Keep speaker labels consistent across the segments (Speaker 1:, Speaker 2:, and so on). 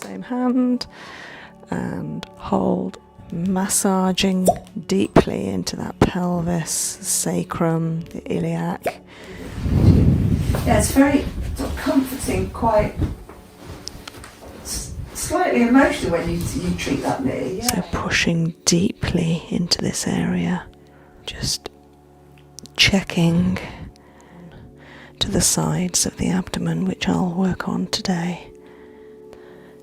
Speaker 1: same hand, and hold, massaging deeply into that pelvis, sacrum, the iliac.
Speaker 2: Yeah, it's very sort of comforting, quite slightly emotional when you treat that knee. Yeah.
Speaker 1: So pushing deeply into this area, just checking to the sides of the abdomen, which I'll work on today,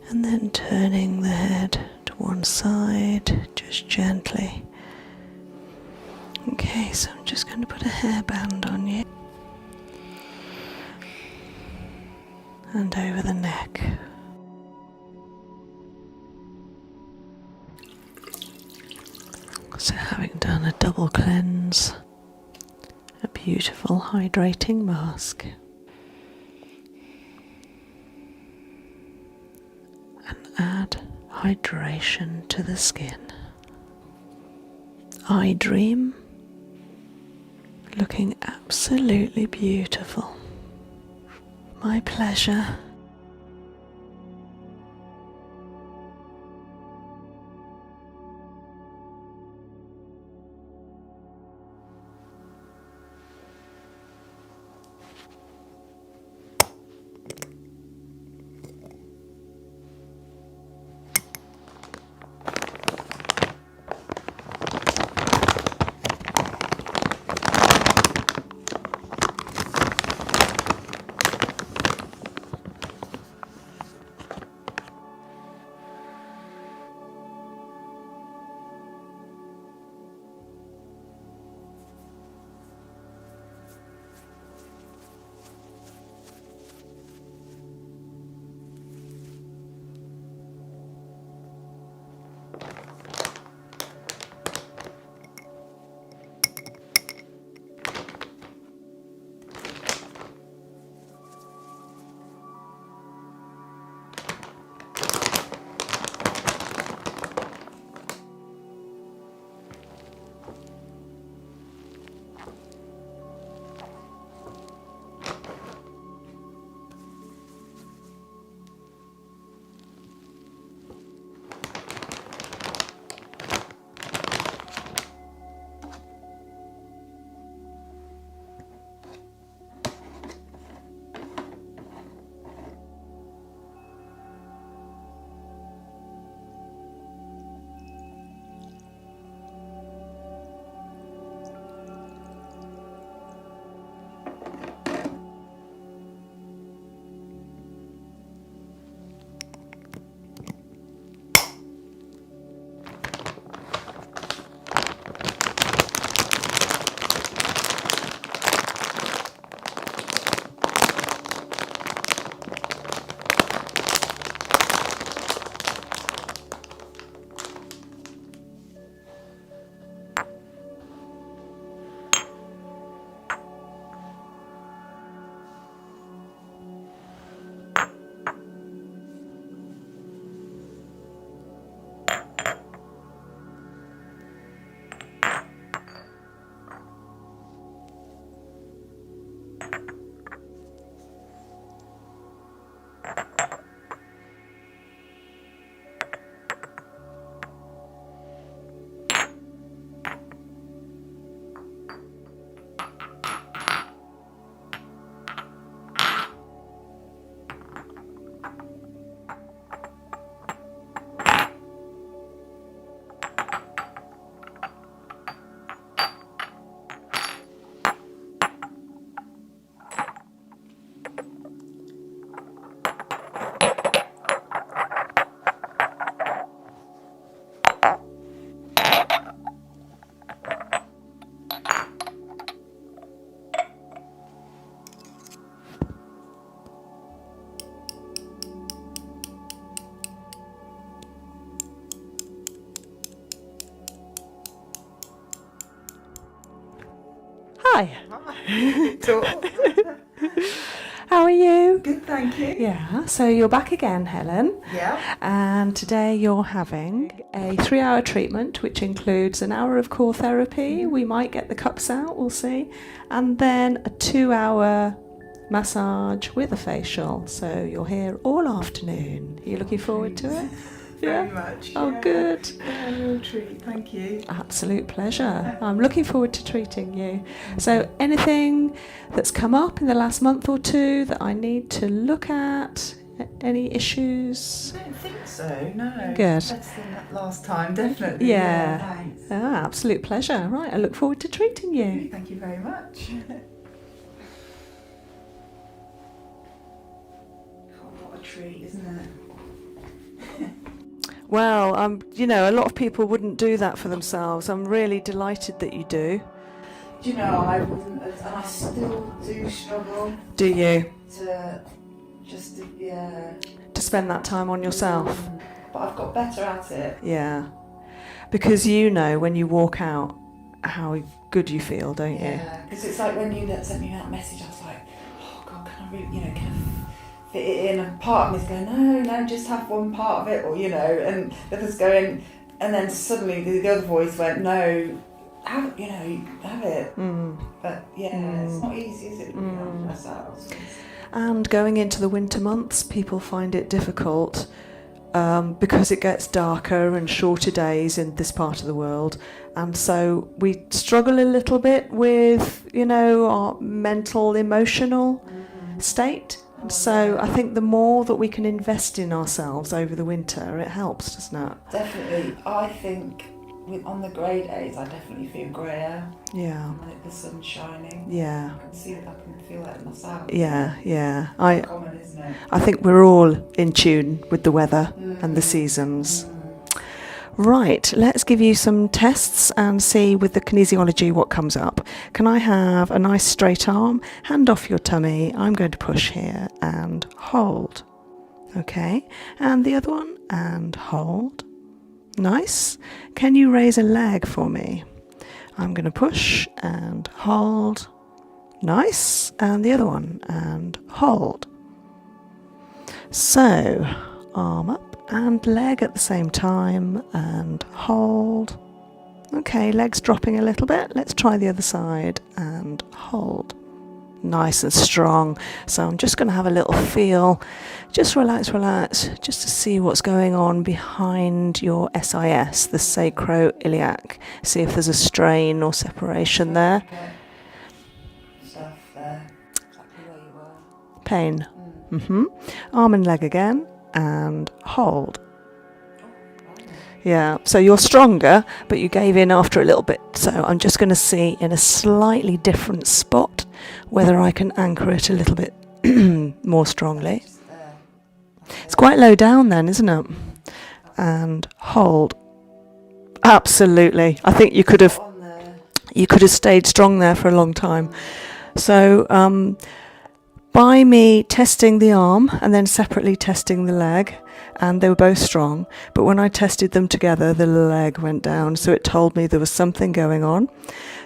Speaker 1: and then turning the head to one side, just gently. Okay, so I'm just going to put a hairband on you and over the neck. So having done a double cleanse, a beautiful hydrating mask, and add hydration to the skin. I Dream, looking absolutely beautiful. My pleasure. Hi. How are you?
Speaker 2: Good, thank you.
Speaker 1: Yeah, so you're back again, Helen.
Speaker 2: Yeah.
Speaker 1: And today you're having a 3-hour treatment, which includes an hour of core therapy. We might get the cups out, we'll see. And then a 2-hour massage with a facial. So you're here all afternoon. Are you looking forward to it?
Speaker 3: Very much.
Speaker 1: Oh, good.
Speaker 3: Yeah, a real treat. Thank you.
Speaker 1: Absolute pleasure. I'm looking forward to treating you. So anything that's come up in the last month or two that I need to look at? Any issues?
Speaker 3: I don't think so, no.
Speaker 1: Good.
Speaker 3: Better than that last time, definitely.
Speaker 1: Yeah.
Speaker 3: Thanks.
Speaker 1: Absolute pleasure. Right, I look forward to treating you.
Speaker 3: Thank you very much. What a treat, isn't it?
Speaker 1: Well, you know, a lot of people wouldn't do that for themselves. I'm really delighted that you do.
Speaker 3: Do you know, I wouldn't, and I still do struggle
Speaker 1: Do you?
Speaker 3: to just,
Speaker 1: To spend that time on yourself?
Speaker 3: But I've got better at it.
Speaker 1: Yeah. Because you know when you walk out how good you feel, don't you?
Speaker 3: Yeah, because it's like when you sent me that message, I was like, oh God, can I really, can I fit it in? And part of me's going, no, just have one part of it, or, and the other's going, and then suddenly the other voice went, no, have it. But it's not easy, is it, looking after ourselves?
Speaker 1: And going into the winter months, people find it difficult because it gets darker and shorter days in this part of the world. And so we struggle a little bit with, our mental, emotional state. And so I think the more that we can invest in ourselves over the winter, it helps, doesn't it?
Speaker 3: Definitely. I think on the grey days, I definitely feel greyer.
Speaker 1: Yeah.
Speaker 3: When the sun's shining.
Speaker 1: Yeah.
Speaker 3: I can feel that myself.
Speaker 1: Yeah.
Speaker 3: Common, isn't it?
Speaker 1: I think we're all in tune with the weather and the seasons. Right, let's give you some tests and see with the kinesiology what comes up. Can I have a nice straight arm, hand off your tummy, I'm going to push here and hold. Okay, and the other one, and hold. Nice. Can you raise a leg for me? I'm going to push and hold. Nice. And the other one, and hold. So, arm up and leg at the same time, and hold. Okay, legs dropping a little bit. Let's try the other side, and hold. Nice and strong. So I'm just going to have a little feel. Just relax, just to see what's going on behind your SIS, the sacroiliac. See if there's a strain or separation there.
Speaker 3: Stuff there, exactly where you were.
Speaker 1: Pain. Arm and leg again, and hold. Yeah, so you're stronger, but you gave in after a little bit. So I'm just going to see in a slightly different spot whether I can anchor it a little bit more strongly. It's quite low down then, isn't it? And hold. Absolutely. I think you could have stayed strong there for a long time. So by me testing the arm and then separately testing the leg, and they were both strong, but when I tested them together, the leg went down, so it told me there was something going on.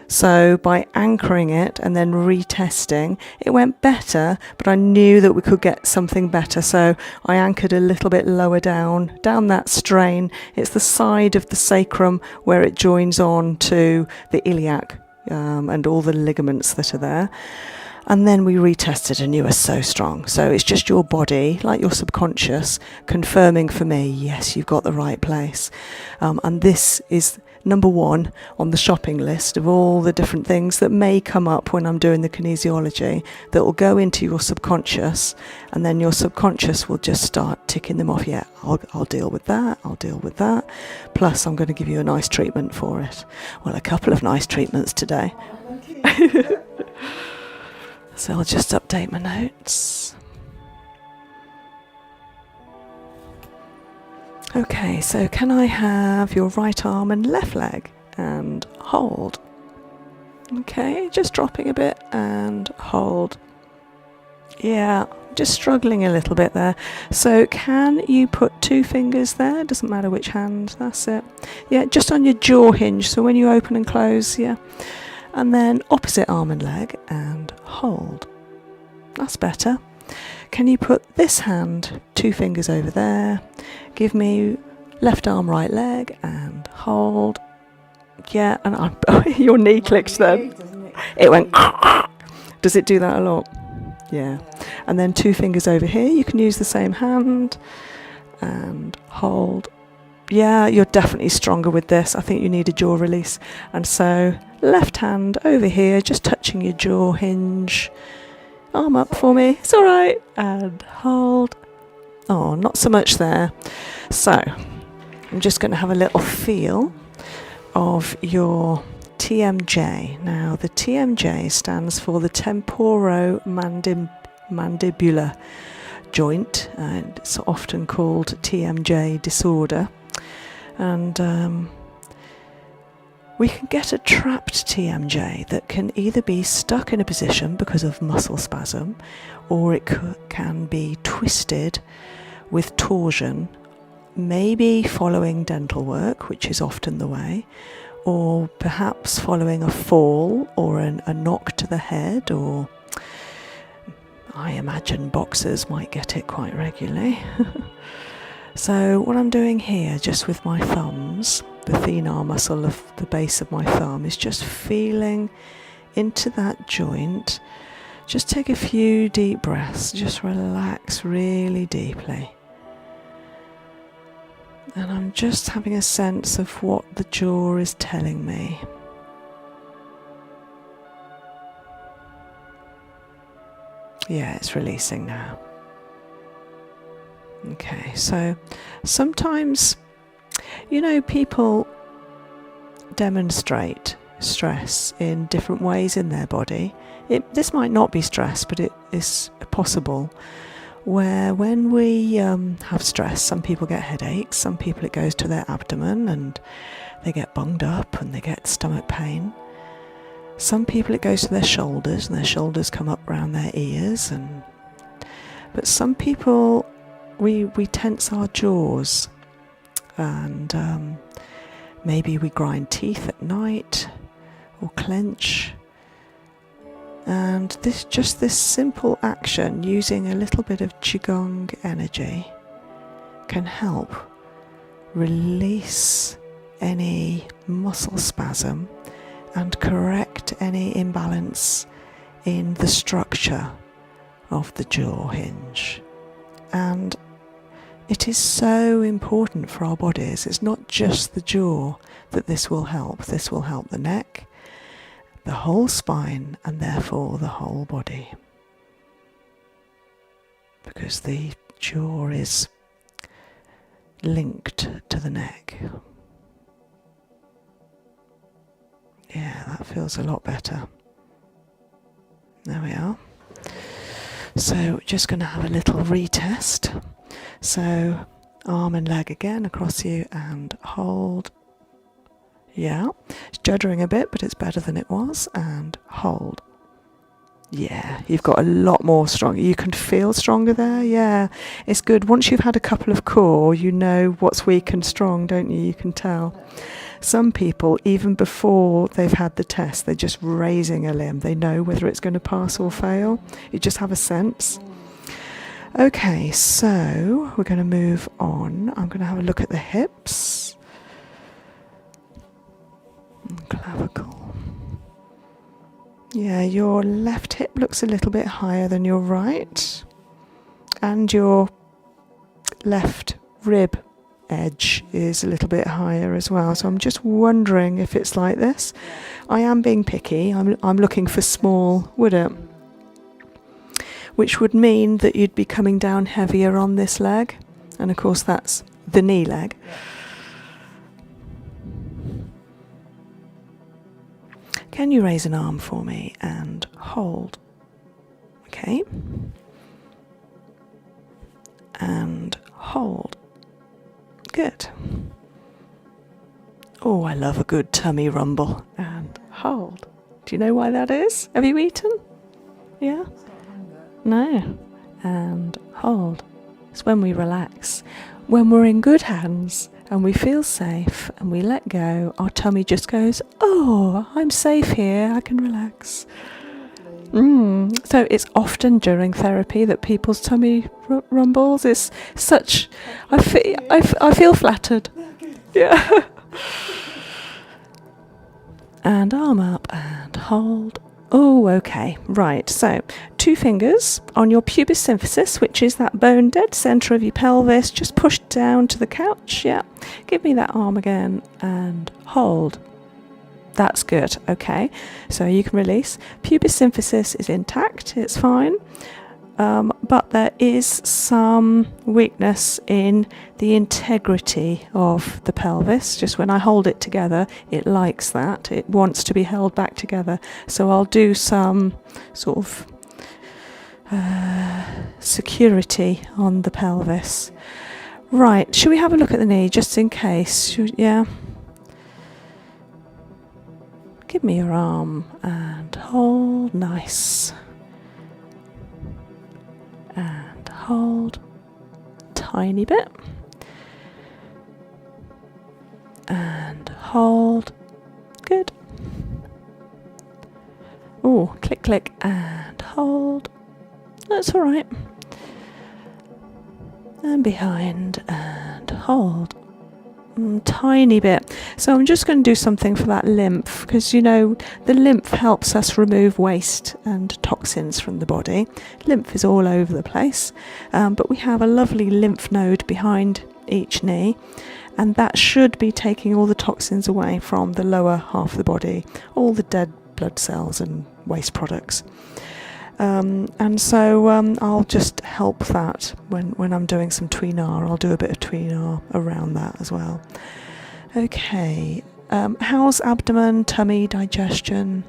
Speaker 1: So by anchoring it and then retesting, it went better, but I knew that we could get something better, so I anchored a little bit lower down that strain. It's the side of the sacrum where it joins on to the iliac and all the ligaments that are there. And then we retested and you were so strong. So it's just your body, like your subconscious, confirming for me, yes, you've got the right place. And this is number one on the shopping list of all the different things that may come up when I'm doing the kinesiology that will go into your subconscious, and then your subconscious will just start ticking them off. Yeah, I'll deal with that, I'll deal with that. Plus I'm going to give you a nice treatment for it. Well, a couple of nice treatments today. So I'll just update my notes. Okay, so can I have your right arm and left leg and hold? Okay, just dropping a bit and hold. Yeah, just struggling a little bit there. So can you put 2 fingers there? Doesn't matter which hand, that's it. Yeah, just on your jaw hinge, so when you open and close, yeah. And then opposite arm and leg and hold. That's better. Can you put this hand, 2 fingers over there, give me left arm, right leg and hold. Yeah, and your knee clicks then. It went. Does it do that a lot? Yeah. And then 2 fingers over here. You can use the same hand and hold. Yeah, you're definitely stronger with this. I think you need a jaw release. And so left hand over here, just touching your jaw hinge. Arm up for me. It's all right. And hold. Oh, not so much there. So I'm just going to have a little feel of your TMJ. Now, the TMJ stands for the temporomandibular joint, and it's often called TMJ disorder. And we can get a trapped TMJ that can either be stuck in a position because of muscle spasm, or it can be twisted with torsion, maybe following dental work, which is often the way, or perhaps following a fall or a knock to the head, or I imagine boxers might get it quite regularly. So what I'm doing here, just with my thumbs, the thenar muscle of the base of my thumb, is just feeling into that joint. Just take a few deep breaths, just relax really deeply. And I'm just having a sense of what the jaw is telling me. Yeah, it's releasing now. Okay, so sometimes, people demonstrate stress in different ways in their body. This might not be stress, but it is possible. Where when we have stress, some people get headaches, some people it goes to their abdomen and they get bunged up and they get stomach pain. Some people it goes to their shoulders and their shoulders come up around their ears. But some people, we tense our jaws, and maybe we grind teeth at night or clench. And this simple action, using a little bit of Qigong energy, can help release any muscle spasm and correct any imbalance in the structure of the jaw hinge. And it is so important for our bodies. It's not just the jaw that this will help. This will help the neck, the whole spine, and therefore the whole body. Because the jaw is linked to the neck. Yeah, that feels a lot better. There we are. So just going to have a little retest. So arm and leg again across you and hold. Yeah, it's juddering a bit, but it's better than it was. And hold. Yeah, you've got a lot more stronger. You can feel stronger there. Yeah, it's good. Once you've had a couple of core, you know what's weak and strong, don't you? You can tell. Some people, even before they've had the test, they're just raising a limb. They know whether it's going to pass or fail. You just have a sense. Okay, so we're going to move on. I'm going to have a look at the hips. And clavicle. Yeah, your left hip looks a little bit higher than your right. And your left rib edge is a little bit higher as well. So I'm just wondering if it's like this. I am being picky. I'm looking for small, would it? Which would mean that you'd be coming down heavier on this leg. And of course that's the knee leg. Can you raise an arm for me and hold? Okay. And hold. Good. Oh, I love a good tummy rumble. And hold. Do you know why that is? Have you eaten? Yeah? No. And hold. It's when we relax. When we're in good hands and we feel safe and we let go, our tummy just goes, oh, I'm safe here, I can relax. So it's often during therapy that people's tummy rumbles. It's such, I feel flattered. Yeah. And arm up and hold. Oh, okay, right. So 2 fingers on your pubis symphysis, which is that bone dead centre of your pelvis. Just push down to the couch. Yeah. Give me that arm again and hold. That's good. Okay. So you can release. Pubis symphysis is intact. It's fine. But there is some weakness in the integrity of the pelvis. Just when I hold it together, it likes that. It wants to be held back together. So I'll do some sort of security on the pelvis. Right, should we have a look at the knee just in case? Yeah. Give me your arm and hold. Nice. And hold. Tiny bit. And hold. Good. Oh, click, click, and hold. That's all right. And behind and hold. Tiny bit. So I'm just going to do something for that lymph, because you know the lymph helps us remove waste and toxins from the body. Lymph is all over the place, but we have a lovely lymph node behind each knee, and that should be taking all the toxins away from the lower half of the body, all the dead blood cells and waste products. And so I'll just help that when I'm doing some Tuina. I'll do a bit of Tuina around that as well. Okay, how's abdomen, tummy, digestion?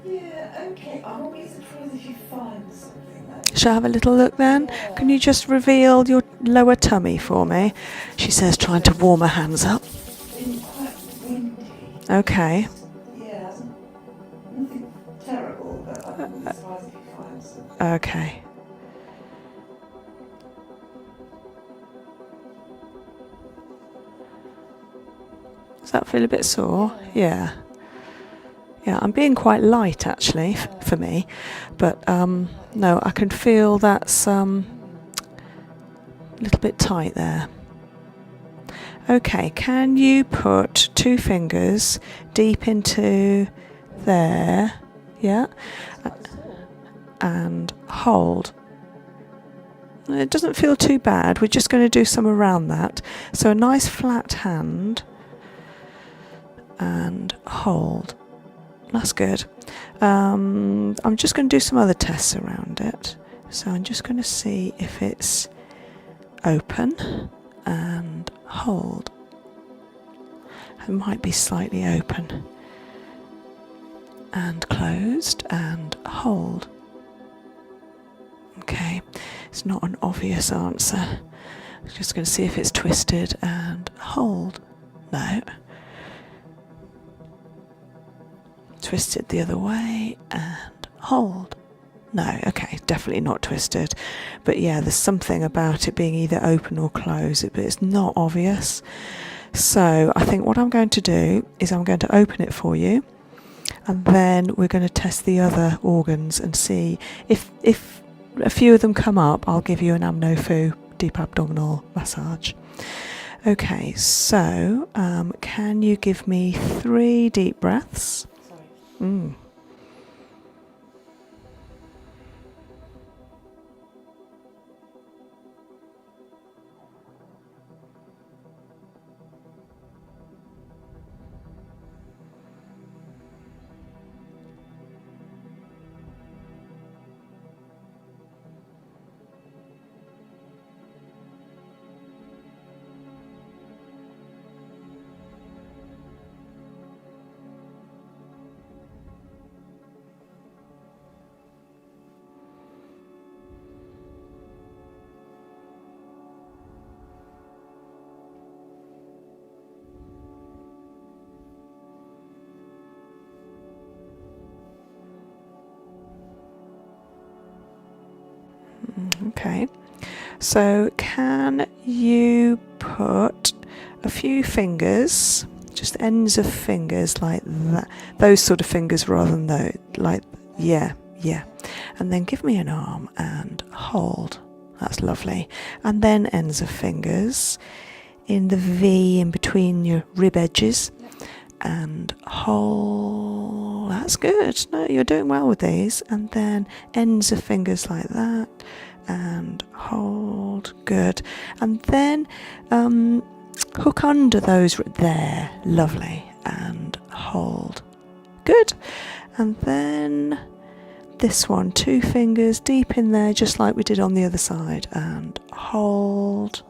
Speaker 3: Yeah, okay. I won't be surprised if you find something though.
Speaker 1: Shall I have a little look then?
Speaker 3: Yeah.
Speaker 1: Can you just reveal your lower tummy for me? She says, trying to warm her hands up.
Speaker 3: It's been quite windy.
Speaker 1: Okay.
Speaker 3: Yeah, nothing terrible, but I wouldn't be surprised if you find something.
Speaker 1: Okay. Does that feel a bit sore? Yeah. Yeah, I'm being quite light actually for me, but no, I can feel that's a little bit tight there. Okay, can you put 2 fingers deep into there? Yeah. And hold. It doesn't feel too bad. We're just going to do some around that. So a nice flat hand and hold. That's good. I'm just going to do some other tests around it. So I'm just going to see if it's open and hold. It might be slightly open and closed and hold. Okay, it's not an obvious answer. I'm just going to see if it's twisted and hold. No. Twisted the other way and hold. No, okay, definitely not twisted. But yeah, there's something about it being either open or closed, but it's not obvious. So I think what I'm going to do is I'm going to open it for you, and then we're going to test the other organs and see if a few of them come up. I'll give you an amno-fu deep abdominal massage. Okay, so can you give me 3 deep breaths? Sorry. Okay, so can you put a few fingers, just ends of fingers like that, those sort of fingers rather than those, like, yeah, and then give me an arm and hold. That's lovely. And then ends of fingers in the V in between your rib edges and hold. that's good. No, you're doing well with these. And then ends of fingers like that, and hold. Good. And then hook under those there. Lovely. And hold. Good. And then this one, 2 fingers deep in there, just like we did on the other side, and hold.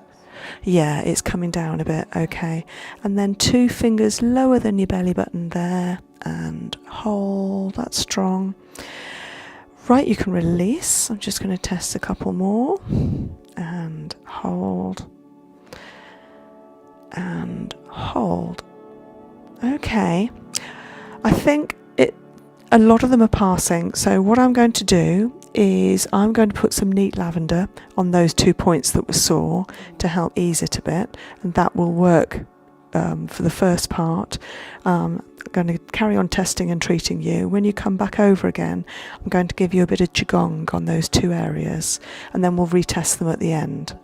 Speaker 1: Yeah, it's coming down a bit. Okay. And then 2 fingers lower than your belly button there, and hold. That's strong. Right, you can release. I'm just going to test a couple more, and hold, and hold. Okay, I think a lot of them are passing, so what I'm going to do is I'm going to put some neat lavender on those 2 points that were sore to help ease it a bit, and that will work for the first part. I'm going to carry on testing and treating you. When you come back over again, I'm going to give you a bit of qigong on those 2 areas, and then we'll retest them at the end.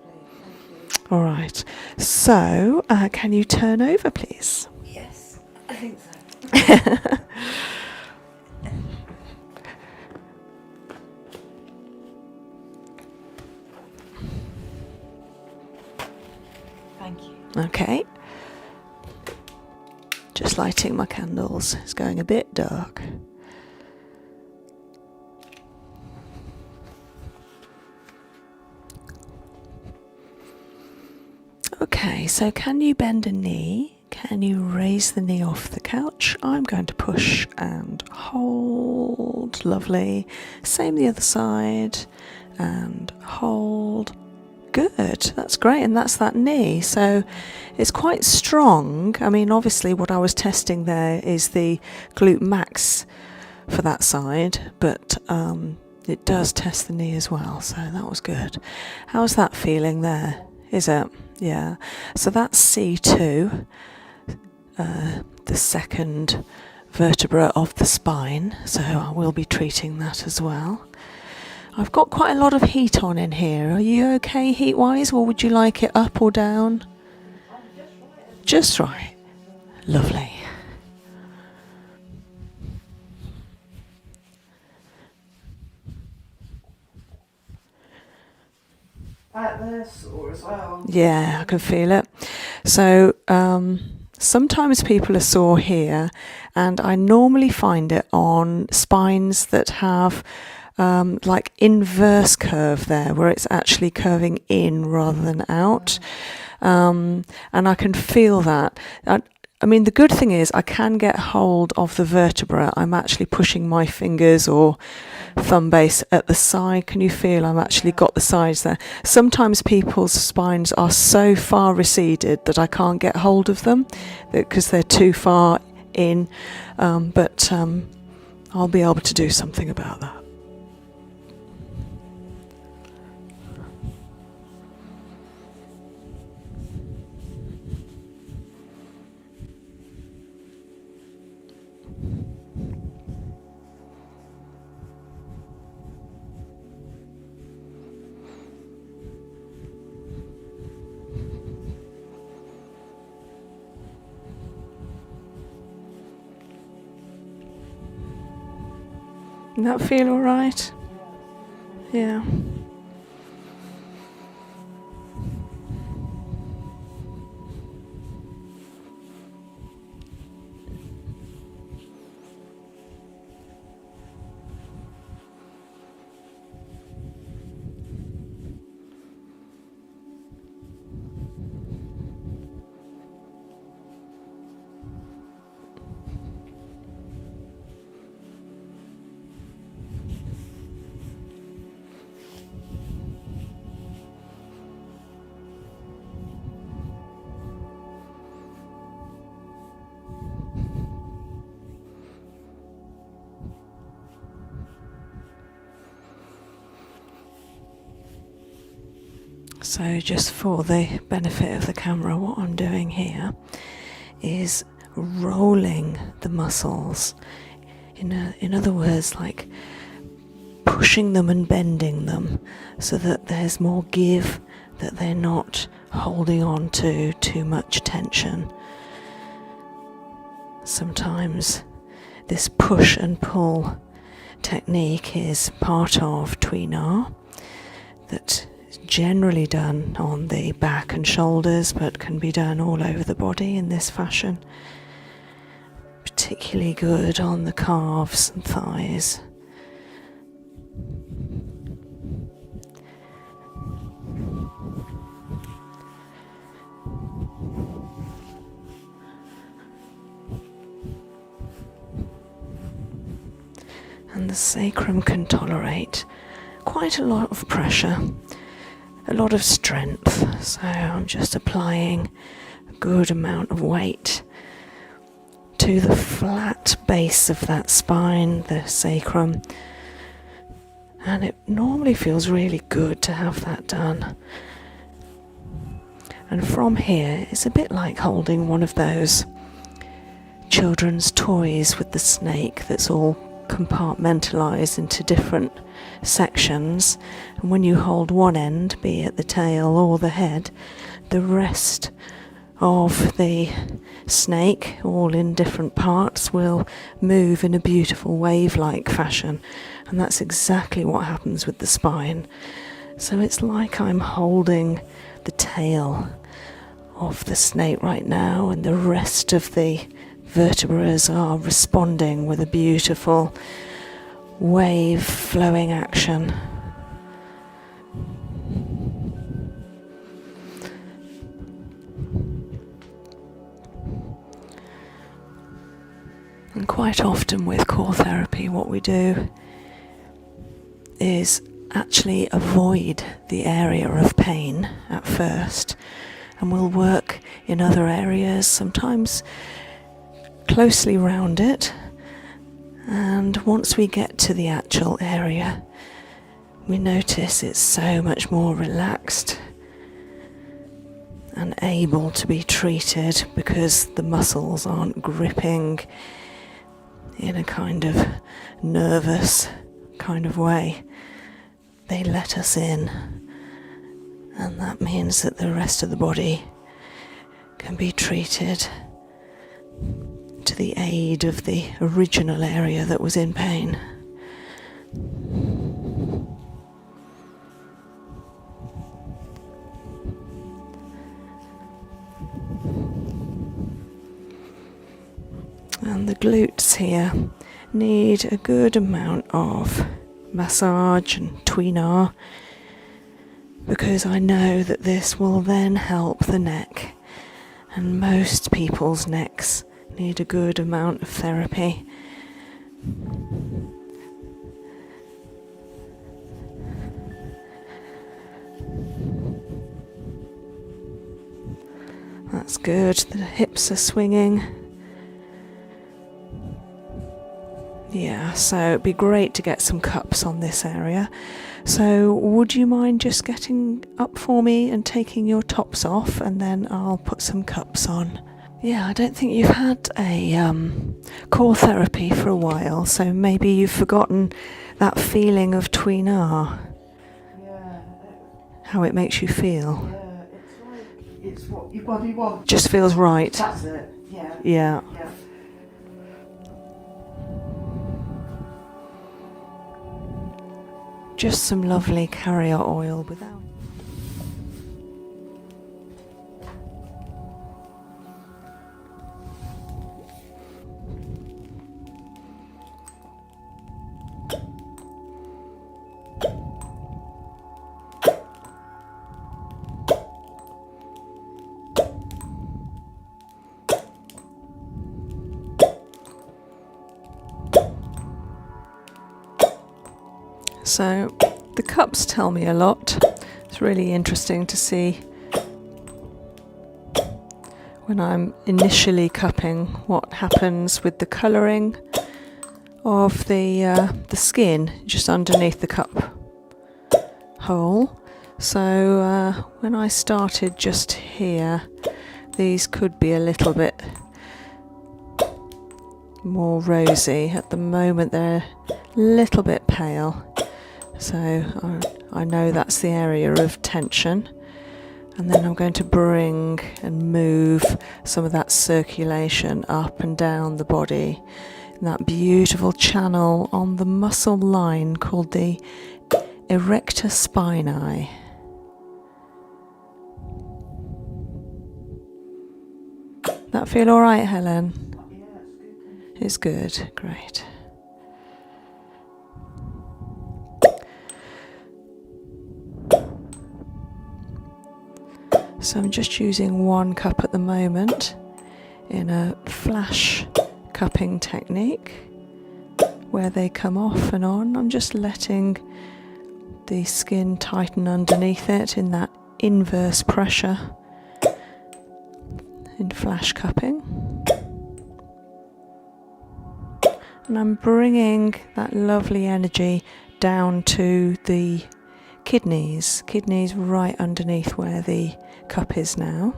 Speaker 1: All right, so can you turn over, please?
Speaker 3: Yes, I think so. Thank you.
Speaker 1: Okay. Just lighting my candles. It's going a bit dark. Okay, so can you bend a knee? Can you raise the knee off the couch? I'm going to push and hold. Lovely. Same the other side. And hold. Good, that's great, and that's that knee, so it's quite strong. I mean, obviously what I was testing there is the glute max for that side, but it does test the knee as well, so that was good. How's that feeling there? Is it? Yeah, so that's C2, the second vertebra of the spine, so I will be treating that as well. I've got quite a lot of heat on in here. Are you okay heat-wise, or would you like it up or down? Just right. Lovely.
Speaker 3: They're sore as well.
Speaker 1: Yeah, I can feel it. So sometimes people are sore here, and I normally find it on spines that have like inverse curve there, where it's actually curving in rather than out, and I can feel that. I mean, the good thing is I can get hold of the vertebra. I'm actually pushing my fingers or thumb base at the side. Can you feel I'm actually got the sides there? Sometimes people's spines are so far receded that I can't get hold of them because they're too far in, but I'll be able to do something about that. Does that feel all right? Yeah. So just for the benefit of the camera, what I'm doing here is rolling the muscles. In other words, like pushing them and bending them so that there's more give, that they're not holding on to too much tension. Sometimes This push and pull technique is part of Tuina, that is generally done on the back and shoulders, but can be done all over the body in this fashion. Particularly good on the calves and thighs. And the sacrum can tolerate quite a lot of pressure, a lot of strength. So I'm just applying a good amount of weight to the flat base of that spine, the sacrum. And it normally feels really good to have that done. And from here, it's a bit like holding one of those children's toys with the snake that's all compartmentalized into different sections, and when you hold one end, be it the tail or the head, the rest of the snake, all in different parts, will move in a beautiful wave-like fashion. And that's exactly what happens with the spine. So it's like I'm holding the tail of the snake right now, and the rest of the vertebrae are responding with a beautiful wave flowing action. And quite often with core therapy, what we do is actually avoid the area of pain at first, and we'll work in other areas, sometimes closely round it, and once we get to the actual area, we notice it's so much more relaxed and able to be treated, because the muscles aren't gripping in a kind of nervous kind of way. They let us in, and that means that the rest of the body can be treated to the aid of the original area that was in pain. And the glutes here need a good amount of massage and Tuina, because I know that this will then help the neck, and most people's necks need a good amount of therapy. That's good. The hips are swinging. Yeah, so it'd be great to get some cups on this area. So would you mind just getting up for me and taking your tops off, and then I'll put some cups on. Yeah, I don't think you've had a core therapy for a while, so maybe you've forgotten that feeling of Tuina.
Speaker 3: Yeah.
Speaker 1: How it makes you feel.
Speaker 3: Yeah, it's like it's what your body wants.
Speaker 1: Just feels right.
Speaker 3: That's it. Yeah.
Speaker 1: Yeah.
Speaker 3: Yeah.
Speaker 1: Just some lovely carrier oil without. So the cups tell me a lot. It's really interesting to see when I'm initially cupping what happens with the colouring of the skin just underneath the cup hole. So when I started just here, these could be a little bit more rosy. At the moment they're a little bit pale. So I know that's the area of tension, and then I'm going to bring and move some of that circulation up and down the body that beautiful channel on the muscle line called the erector spinae. That feel all right, Helen?
Speaker 3: Yeah, it's good.
Speaker 1: It's good, great. So I'm just using one cup at the moment in a flash cupping technique where they come off and on. I'm just letting the skin tighten underneath it in that inverse pressure in flash cupping. And I'm bringing that lovely energy down to the kidneys right underneath where the cup is now,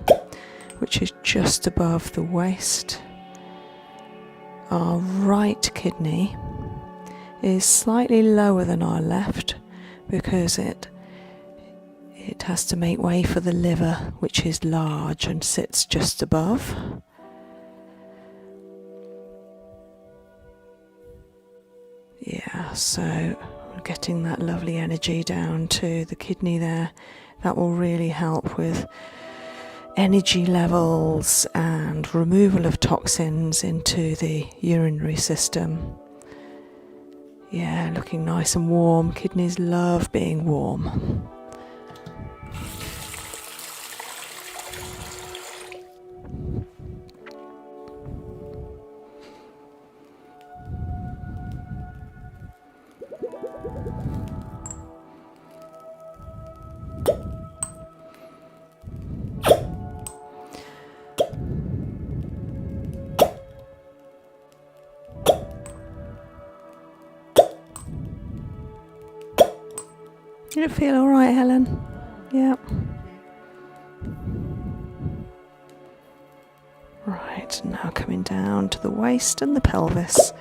Speaker 1: which is just above the waist. Our right kidney is slightly lower than our left because it has to make way for the liver, which is large and sits just above. Yeah, so we're getting that lovely energy down to the kidney there. That will really help with energy levels and removal of toxins into the urinary system. Yeah, looking nice and warm. Kidneys love being warm. Did it feel all right, Helen? Yeah. Right, now coming down to the waist and the pelvis.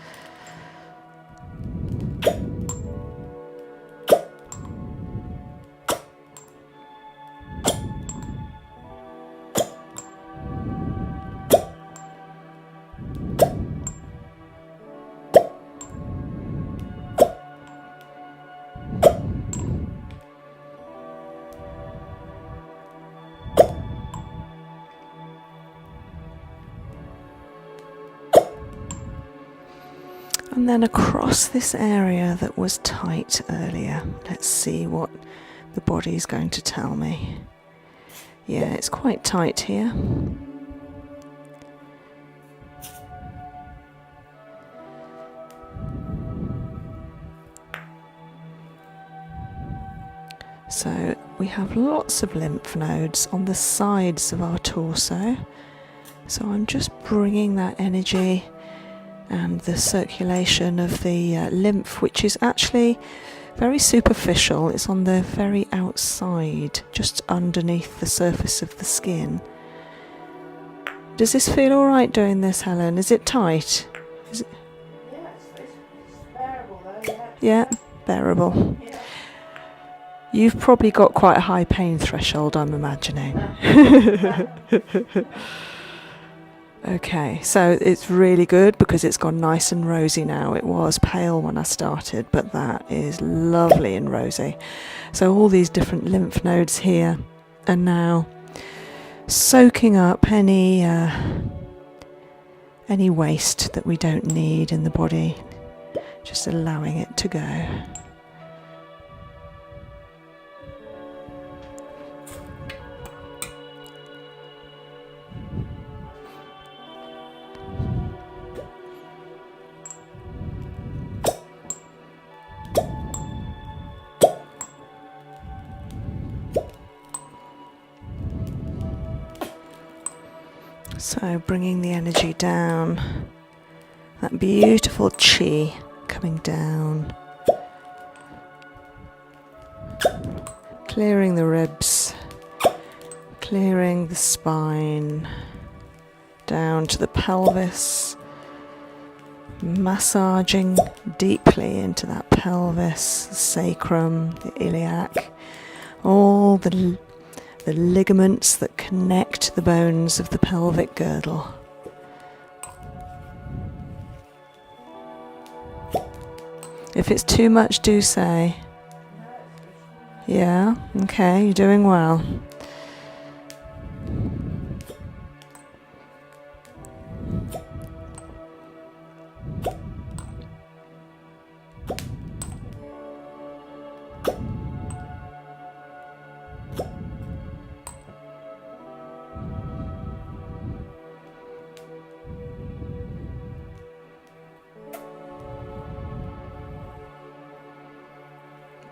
Speaker 1: And then across this area that was tight earlier, let's see what the body's going to tell me. Yeah, it's quite tight here. So we have lots of lymph nodes on the sides of our torso. So I'm just bringing that energy and the circulation of the lymph, which is actually very superficial. It's on the very outside, just underneath the surface of the skin. Does this feel all right doing this, Helen? Is it tight? Is it?
Speaker 3: Yeah, it's bearable though, yeah.
Speaker 1: Yeah, bearable.
Speaker 3: Yeah.
Speaker 1: You've probably got quite a high pain threshold, I'm imagining. Okay, so it's really good because it's gone nice and rosy now. It was pale when I started, but that is lovely and rosy. So all these different lymph nodes here are now soaking up any waste that we don't need in the body, just allowing it to go. So bringing the energy down, that beautiful chi coming down, clearing the ribs, clearing the spine, down to the pelvis, massaging deeply into that pelvis, the sacrum, the iliac, all the ligaments that connect the bones of the pelvic girdle. If it's too much, do say. Yeah, okay, you're doing well.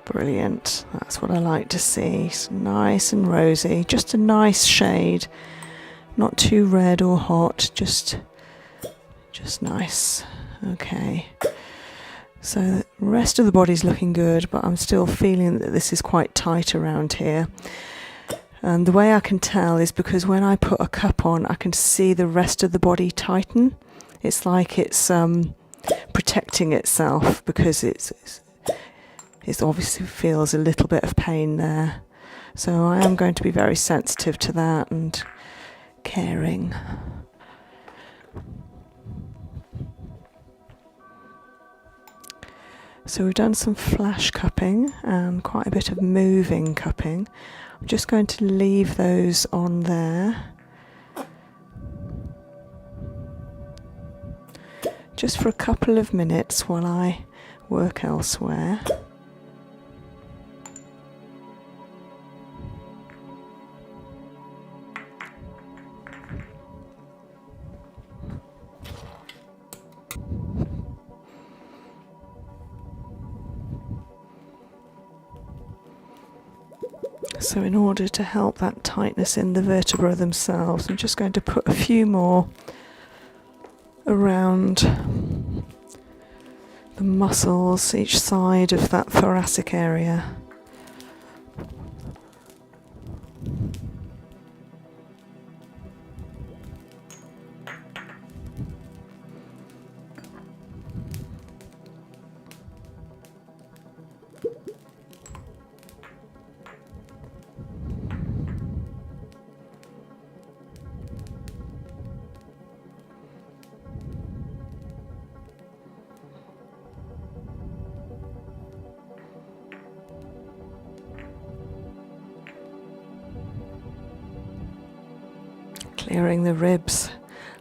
Speaker 1: Brilliant. That's what I like to see. It's nice and rosy. Just a nice shade. Not too red or hot. Just nice. Okay. So the rest of the body's looking good, but I'm still feeling that this is quite tight around here. And the way I can tell is because when I put a cup on, I can see the rest of the body tighten. It's like it's protecting itself because it obviously feels a little bit of pain there. So I am going to be very sensitive to that and caring. So we've done some flash cupping and quite a bit of moving cupping. I'm just going to leave those on there. Just for a couple of minutes while I work elsewhere. So in order to help that tightness in the vertebrae themselves, I'm just going to put a few more around the muscles each side of that thoracic area. Clearing the ribs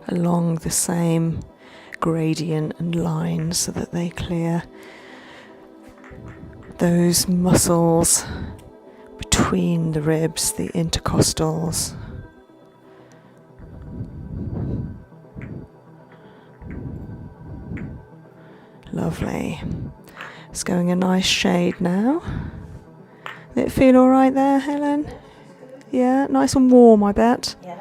Speaker 1: along the same gradient and line so that they clear those muscles between the ribs, the intercostals. Lovely. It's going a nice shade now. Did it feel all right there, Helen? Yeah, nice and warm, I bet.
Speaker 2: Yeah.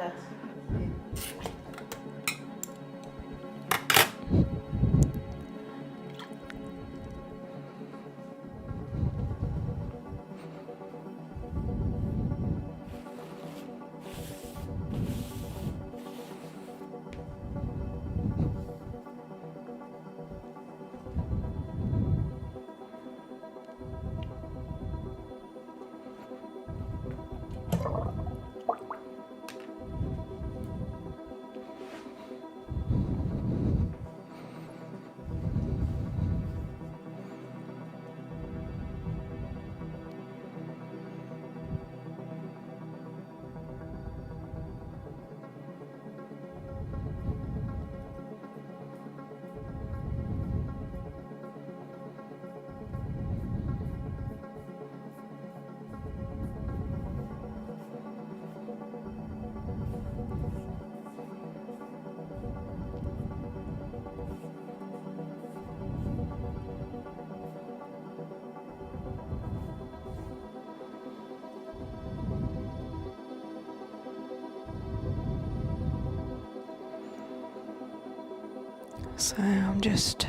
Speaker 1: So I'm just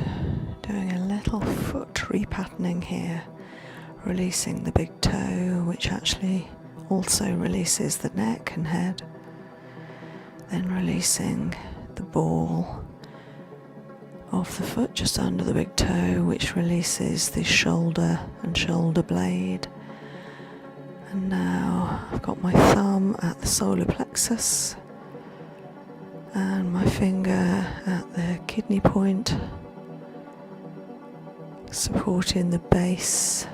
Speaker 1: doing a little foot repatterning here, releasing the big toe, which actually also releases the neck and head, then releasing the ball of the foot just under the big toe, which releases the shoulder and shoulder blade. And now I've got my thumb at the solar plexus and my finger at the kidney point, supporting the base,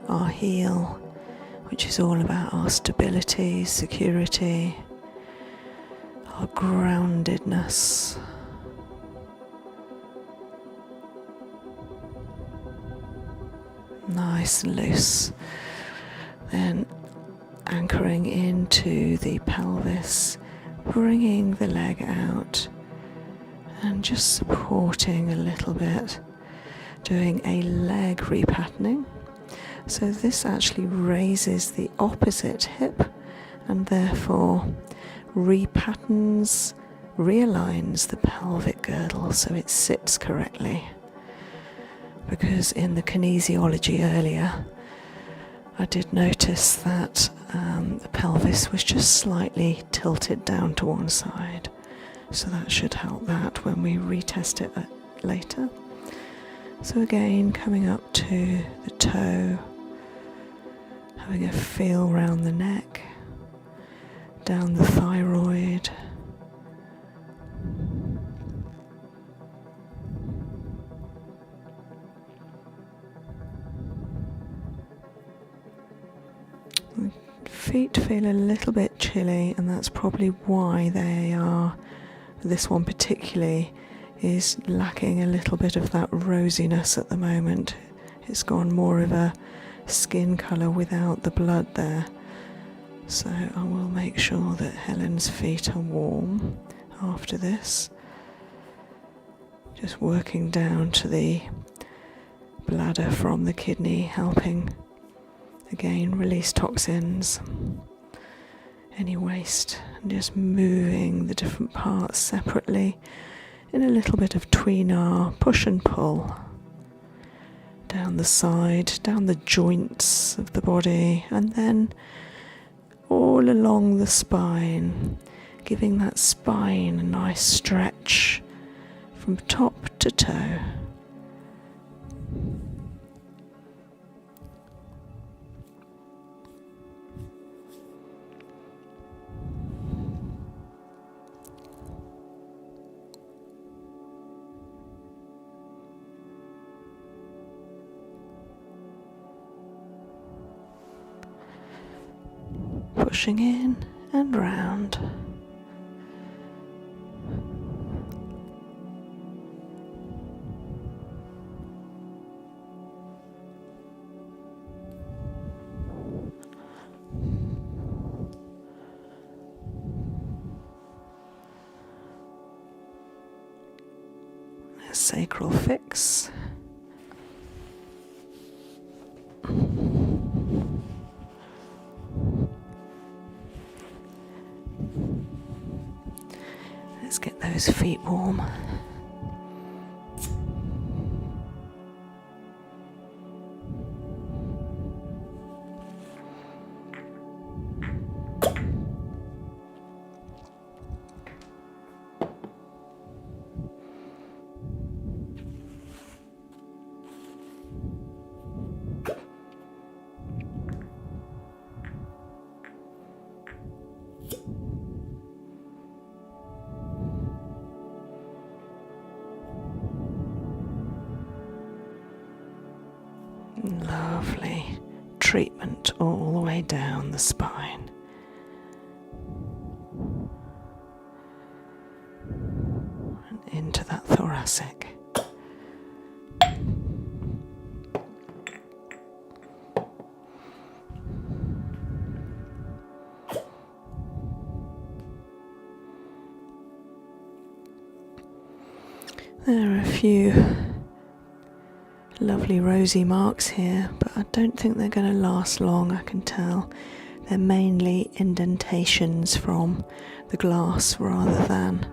Speaker 1: our heel, which is all about our stability, security, our groundedness. Nice and loose. Then anchoring into the pelvis, bringing the leg out and just supporting a little bit, doing a leg repatterning. So this actually raises the opposite hip and therefore repatterns, realigns the pelvic girdle so it sits correctly. Because in the kinesiology earlier, I did notice that the pelvis was just slightly tilted down to one side. So that should help that when we retest it later. So again, coming up to the toe, having a feel around the neck, down the thyroid, feet feel a little bit chilly, and that's probably why this one particularly is lacking a little bit of that rosiness at the moment. It's gone more of a skin colour without the blood there. So I will make sure that Helen's feet are warm after this. Just working down to the bladder from the kidney, helping again release toxins, any waste, and just moving the different parts separately in a little bit of Tuina, push and pull down the side, down the joints of the body, and then all along the spine, giving that spine a nice stretch from top to toe. Pushing in and round. A sacral fix. Let's get those feet warm. Lovely treatment all the way down the spine. And into that thoracic. There are a few lovely rosy marks here, but I don't think they're going to last long, I can tell. They're mainly indentations from the glass rather than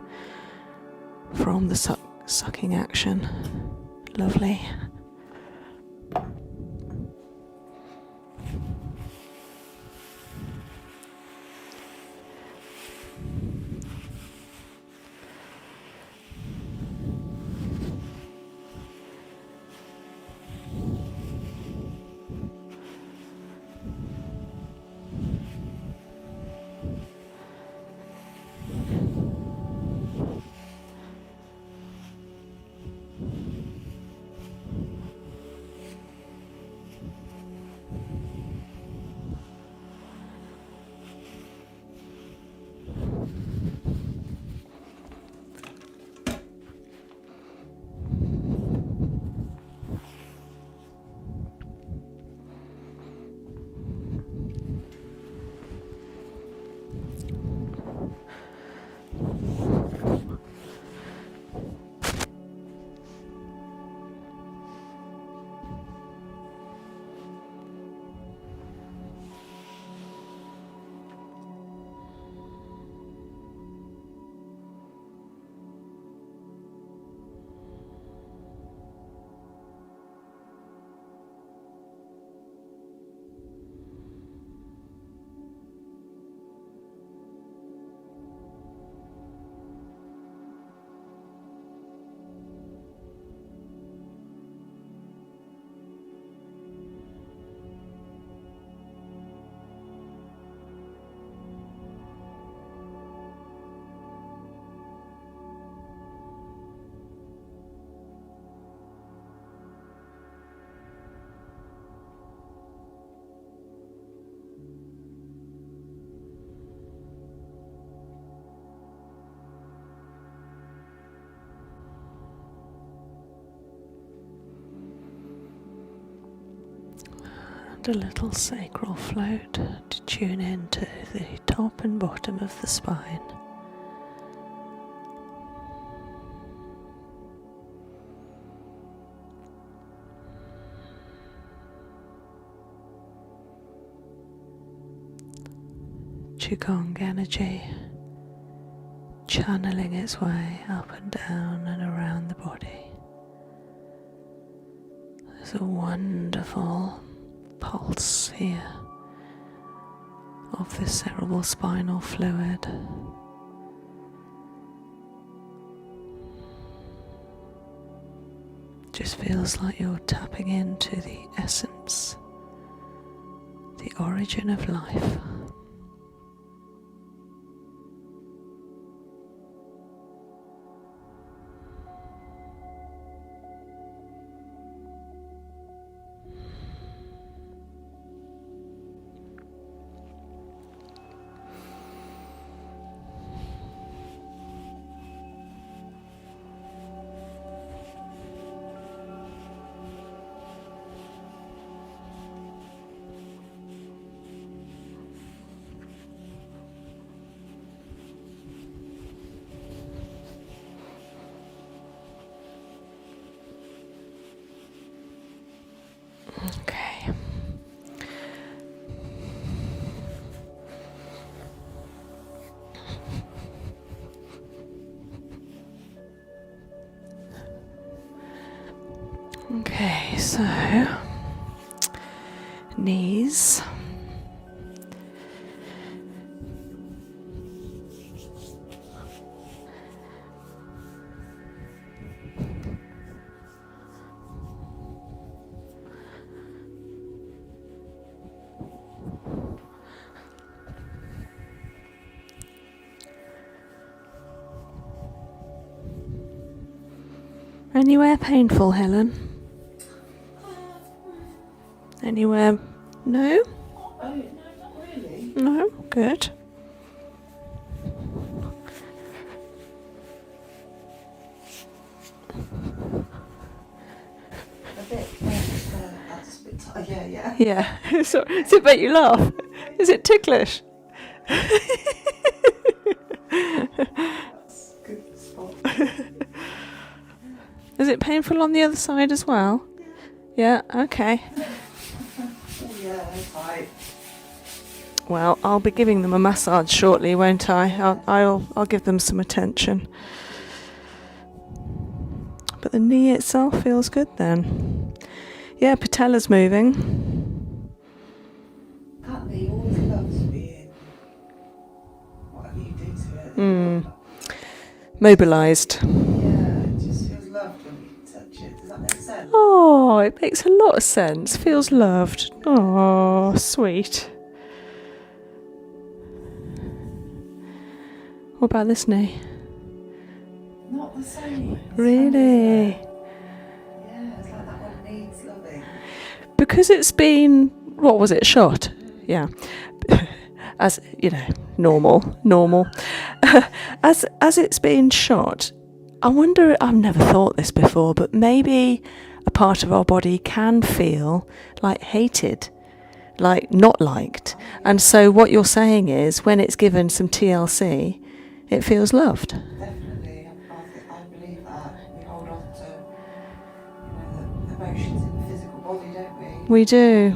Speaker 1: from the sucking action. Lovely. And a little sacral float to tune into the top and bottom of the spine. Qigong energy channeling its way up and down and around the body. There's a wonderful pulse here of the cerebral spinal fluid. Just feels like you're tapping into the essence, the origin of life. Okay. Okay, so knees. Anywhere painful, Helen? Anywhere? No?
Speaker 3: Oh, no, not really.
Speaker 1: No? Good.
Speaker 3: A bit, that's a bit tight. Yeah.
Speaker 1: Yeah. So, does it make you laugh? Is it ticklish?
Speaker 3: That's a good spot.
Speaker 1: Is it painful on the other side as well? Yeah, okay.
Speaker 3: Oh, yeah, tight.
Speaker 1: Well, I'll be giving them a massage shortly, won't I? I'll give them some attention. But the knee itself feels good then. Yeah, patella's moving.
Speaker 3: That knee always loves being whatever you do to it.
Speaker 1: Mobilised.
Speaker 3: Yeah, it just feels loved when you touch it. Does that make sense?
Speaker 1: Oh, it makes a lot of sense. Feels loved. Oh, sweet. What about this knee?
Speaker 3: Not the same.
Speaker 1: Really?
Speaker 3: Yeah, it's like that one needs loving.
Speaker 1: Because it's been, what was it, shot? Yeah. As, you know, normal. As it's been shot, I wonder, I've never thought this before, but maybe a part of our body can feel like hated, like not liked. And so what you're saying is when it's given some TLC, it feels loved.
Speaker 3: Definitely, I believe that. We hold on to, the emotions in the physical body, don't we?
Speaker 1: We do.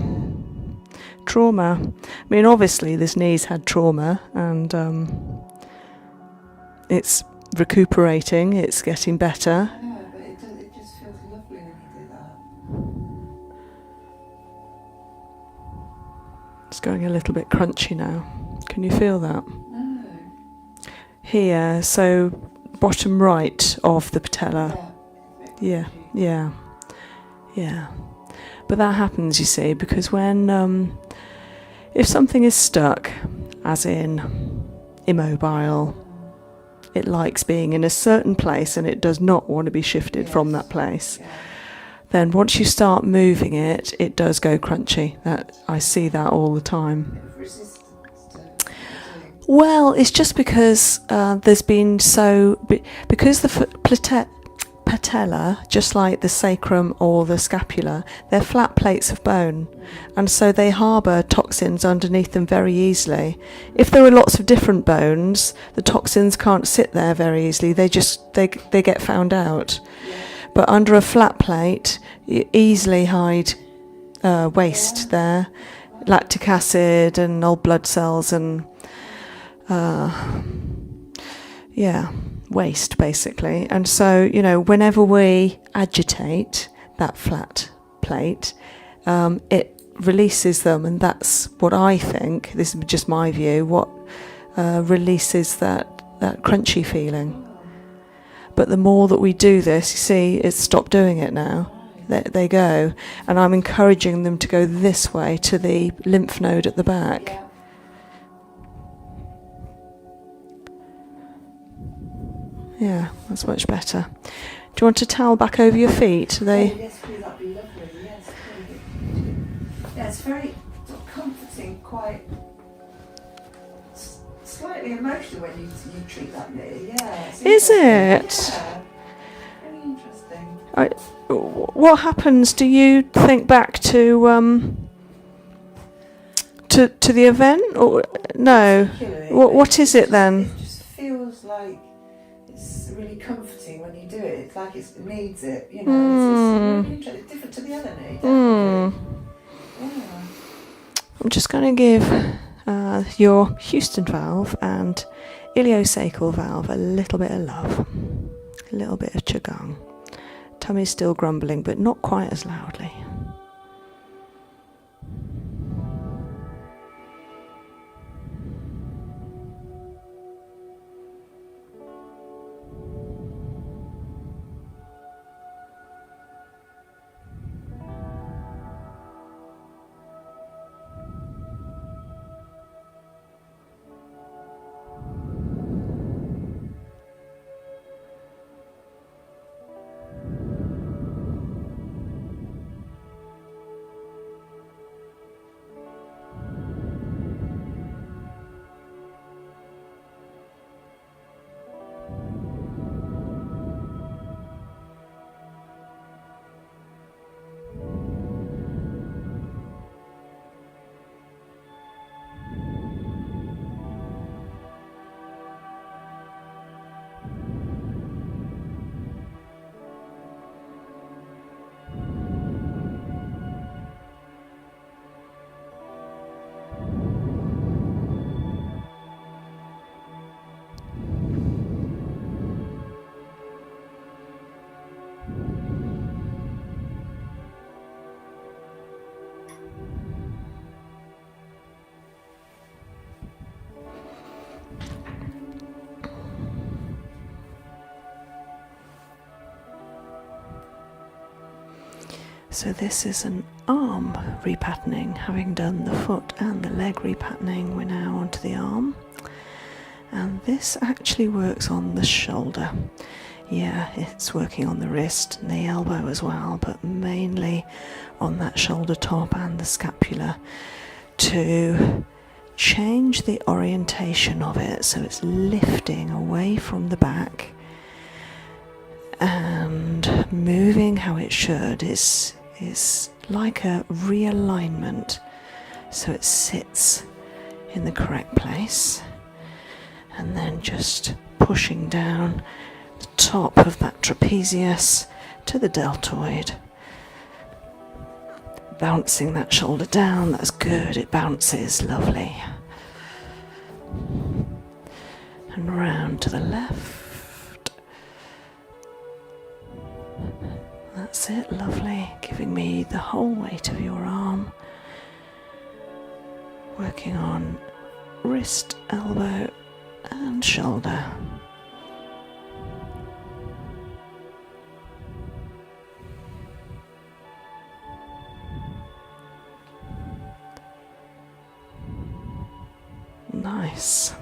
Speaker 1: Trauma. I mean, obviously this knee's had trauma, and it's recuperating, it's getting better.
Speaker 3: Yeah, but it just feels lovely when you do that.
Speaker 1: It's going a little bit crunchy now. Can you feel that?
Speaker 3: No.
Speaker 1: Here, so bottom right of the patella.
Speaker 3: Yeah.
Speaker 1: Yeah. But that happens, you see, because when if something is stuck, as in immobile, it likes being in a certain place and it does not want to be shifted from that place.
Speaker 3: Yeah.
Speaker 1: Then once you start moving it, it does go crunchy. That I see that all the time.
Speaker 3: Resistance to what you're doing.
Speaker 1: Well, it's just because there's been because the patella, just like the sacrum or the scapula, they're flat plates of bone, and so they harbour toxins underneath them very easily. If there are lots of different bones, the toxins can't sit there very easily. They get found out.
Speaker 3: Yeah.
Speaker 1: But under a flat plate, you easily hide waste there, lactic acid and old blood cells and waste basically. And so, whenever we agitate that flat plate, it releases them, and that's what I think, this is just my view, what releases that crunchy feeling. But the more that we do this, you see, it's stopped doing it now. They go, and I'm encouraging them to go this way to the lymph node at the back.
Speaker 3: Yeah.
Speaker 1: Yeah, that's much better. Do you want a towel back over your feet?
Speaker 3: Oh, yes, please, that'd be lovely. Yes, please. Yeah, it's very sort of comforting, quite slightly emotional when you treat that knee. Yeah.
Speaker 1: Is it?
Speaker 3: Yeah. Very interesting.
Speaker 1: What happens? Do you think back to the event, or no? What is it then?
Speaker 3: It just feels like it's really comforting when you do it. It's like it needs it, It's really interesting. It's different to the other knee, definitely. Yeah.
Speaker 1: I'm just going to give your Houston valve and iliosacral valve a little bit of love, a little bit of qigong. Tummy's still grumbling, but not quite as loudly. So this is an arm repatterning. Having done the foot and the leg repatterning, we're now onto the arm. And this actually works on the shoulder. Yeah, it's working on the wrist and the elbow as well, but mainly on that shoulder top and the scapula to change the orientation of it so it's lifting away from the back and moving how it should. Is like a realignment so it sits in the correct place. and then just pushing down the top of that trapezius to the deltoid. Bouncing that shoulder down, that's good, it bounces, lovely. And round to the left. That's it, lovely, giving me the whole weight of your arm. Working on wrist, elbow and shoulder. Nice.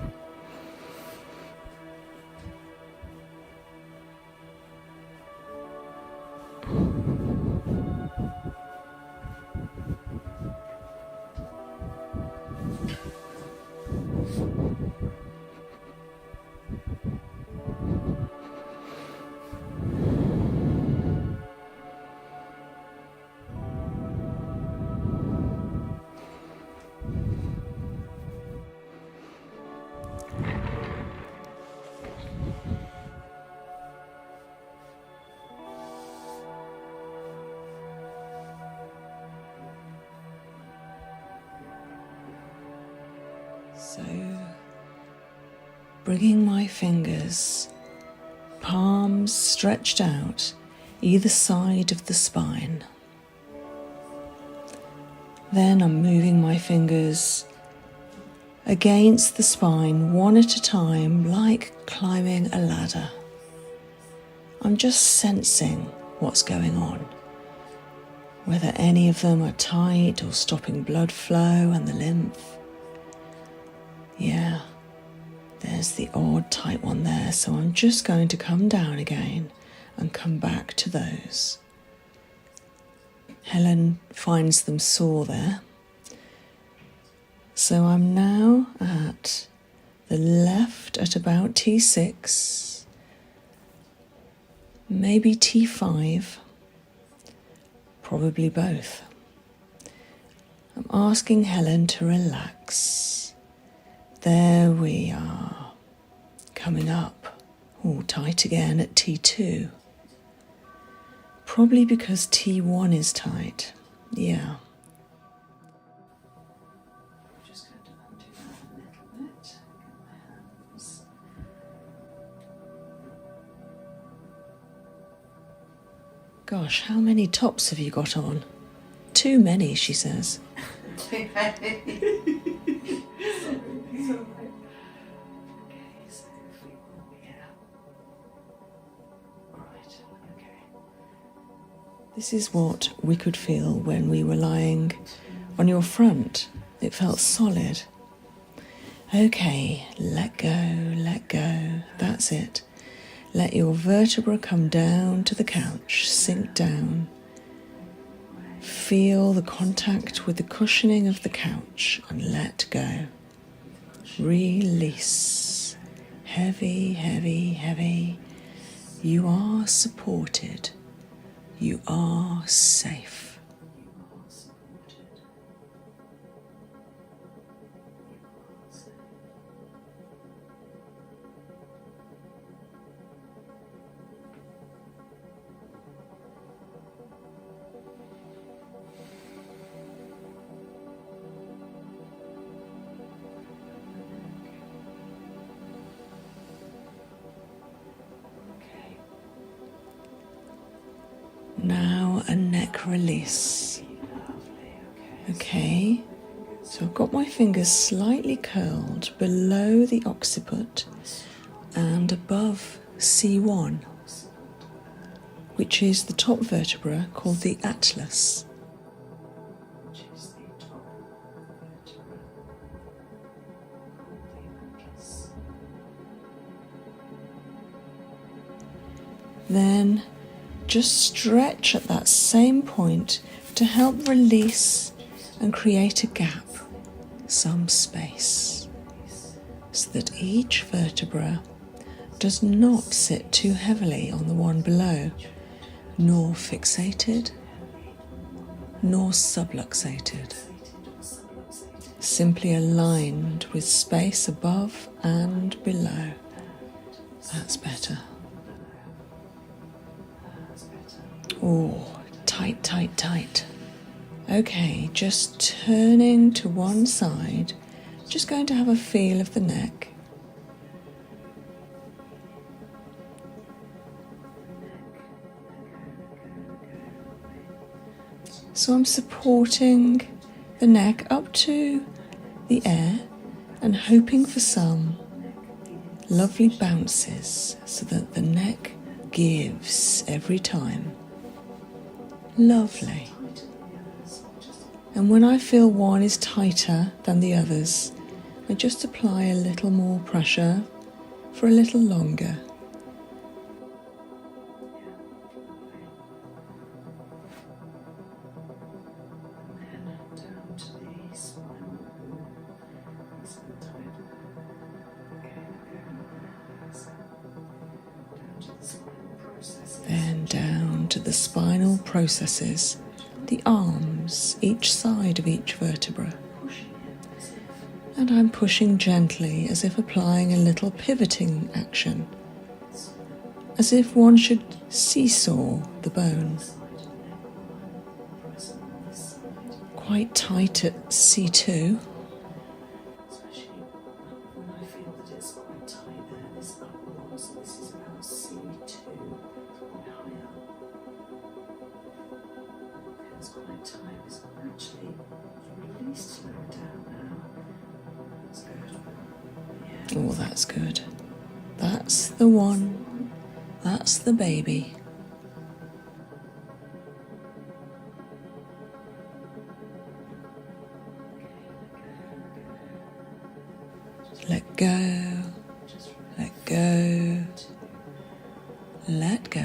Speaker 1: So, bringing my fingers, palms stretched out either side of the spine. Then I'm moving my fingers against the spine one at a time, like climbing a ladder. I'm just sensing what's going on, whether any of them are tight or stopping blood flow and the lymph. Yeah, there's the odd tight one there, so I'm just going to come down again and come back to those. Helen finds them sore there. So I'm now at the left at about T6, maybe T5, probably both. I'm asking Helen to relax. There we are, coming up, tight again at T2. Probably because T1 is tight, yeah. I'm just going to undo that a little bit, get my hands. Gosh, how many tops have you got on? Too many, she says.
Speaker 3: Too many.
Speaker 1: This is what we could feel when we were lying on your front. It felt solid. Okay, let go, that's it. Let your vertebra come down to the couch, sink down. Feel the contact with the cushioning of the couch and let go. Release. Heavy, heavy, heavy. You are supported. You are safe. Now a neck release. Okay, so I've got my fingers slightly curled below the occiput and above C1, which is the top vertebra called the atlas. Then just stretch at that same point to help release and create a gap, some space, so that each vertebra does not sit too heavily on the one below, nor fixated, nor subluxated. simply aligned with space above and below. That's better. Oh, tight, tight, tight. Okay, just turning to one side, just going to have a feel of the neck. So I'm supporting the neck up to the air and hoping for some lovely bounces so that the neck gives every time. Lovely. And when I feel one is tighter than the others, I just apply a little more pressure for a little longer. Then down to the spinal processes, the arms, each side of each vertebra. And I'm pushing gently as if applying a little pivoting action, as if one should seesaw the bone. Quite tight at C2. Oh, that's good. That's the one. That's the baby. Let go. Let go. Let go.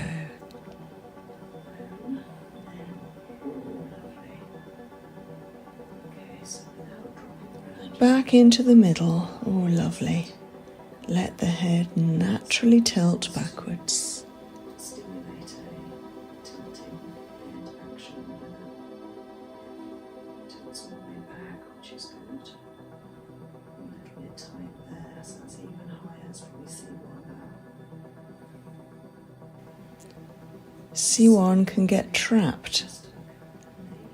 Speaker 1: Back into the middle. Oh, lovely. Let the head naturally tilt backwards. C1 can get trapped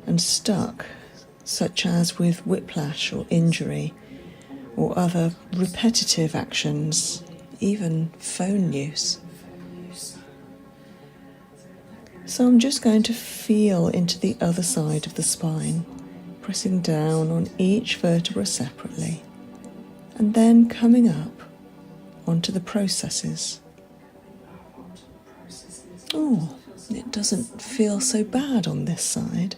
Speaker 1: and stuck, such as with whiplash or injury, or other repetitive actions, even phone use. So I'm just going to feel into the other side of the spine, pressing down on each vertebra separately, and then coming up onto the processes. Oh, it doesn't feel so bad on this side.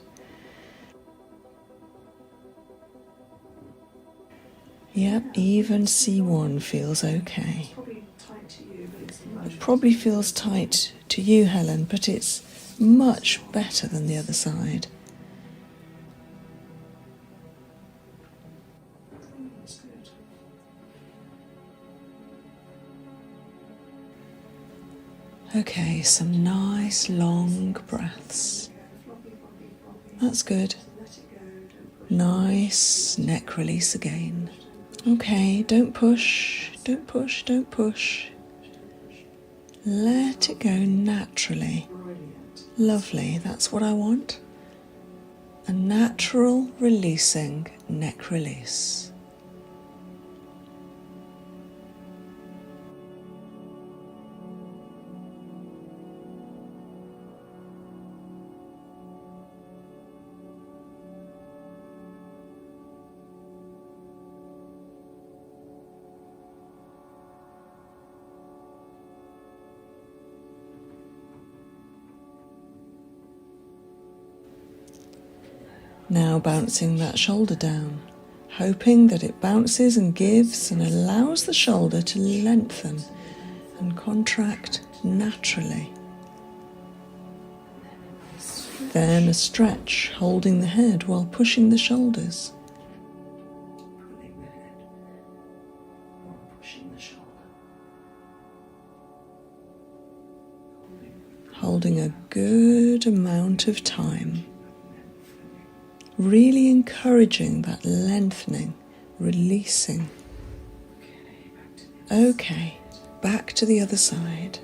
Speaker 1: Yep, even C1 feels okay. It probably feels tight to you, Helen, but it's much better than the other side. Okay, some nice long breaths. That's good. Nice neck release again. Okay, don't push, don't push, don't push. Let it go naturally. Lovely, that's what I want. A natural releasing neck release. Now bouncing that shoulder down, hoping that it bounces and gives and allows the shoulder to lengthen and contract naturally. Then a stretch, holding the head while pushing the shoulders. Holding a good amount of time. Really encouraging that lengthening, releasing. Okay, back to the other side.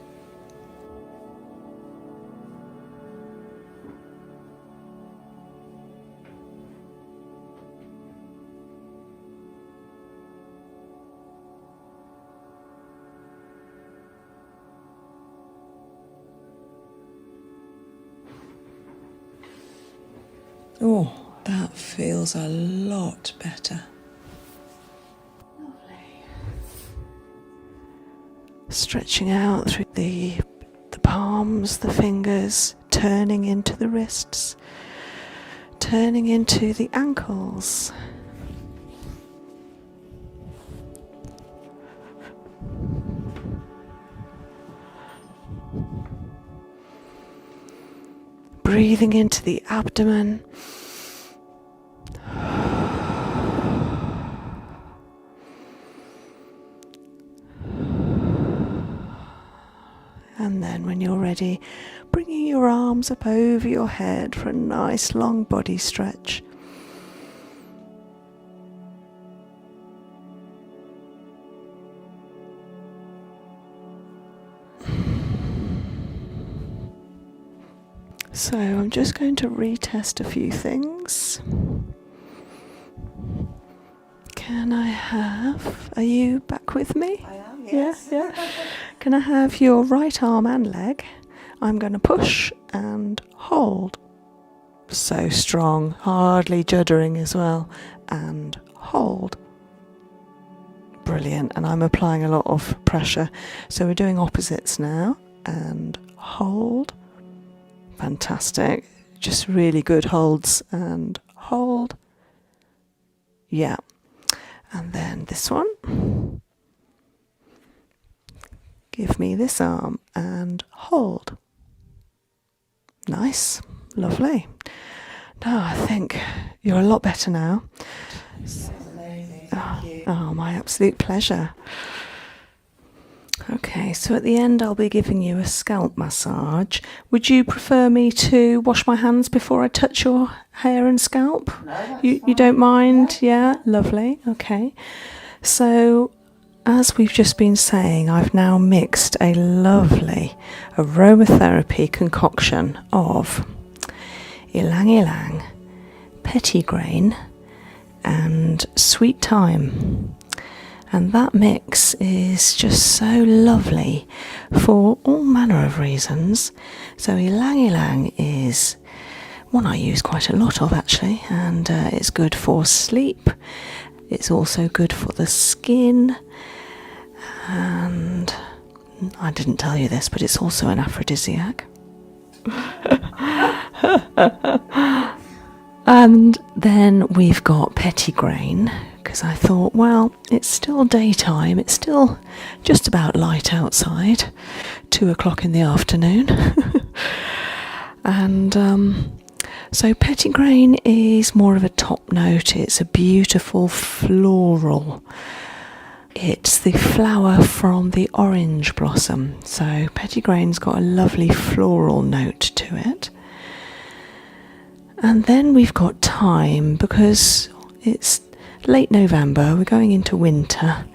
Speaker 1: Oh, that feels a lot better.
Speaker 2: Lovely.
Speaker 1: Stretching out through the palms, the fingers, turning into the wrists, turning into the ankles. Breathing into the abdomen. And then when you're ready, bringing your arms up over your head for a nice long body stretch. So I'm just going to retest a few things. Can I have, are you back with me?
Speaker 3: I am, yes.
Speaker 1: Yeah. Can I have your right arm and leg? I'm going to push and hold. So strong, hardly juddering as well. And hold. Brilliant. And I'm applying a lot of pressure. So we're doing opposites now. And hold. Fantastic. Just really good holds. And hold. Yeah. And then this one. Give me this arm and hold. Nice. Lovely. Now I think you're a lot better now.
Speaker 3: That's amazing, thank you.
Speaker 1: Oh, my absolute pleasure. Okay, so at the end I'll be giving you a scalp massage. Would you prefer me to wash my hands before I touch your hair and scalp?
Speaker 3: No, that's
Speaker 1: You
Speaker 3: fine.
Speaker 1: don't mind? Yeah, lovely. Okay. So as we've just been saying, I've now mixed a lovely aromatherapy concoction of ylang ylang, petitgrain and sweet thyme. And that mix is just so lovely for all manner of reasons. So ylang ylang is one I use quite a lot of actually, and it's good for sleep. It's also good for the skin, and I didn't tell you this, but it's also an aphrodisiac. And then we've got petitgrain, because I thought, well, it's still daytime, it's still just about light outside, 2:00 in the afternoon. And so petitgrain is more of a top note. It's a beautiful floral. It's the flower from the orange blossom. So petitgrain's got a lovely floral note to it. And then we've got thyme, because it's late November, we're going into winter,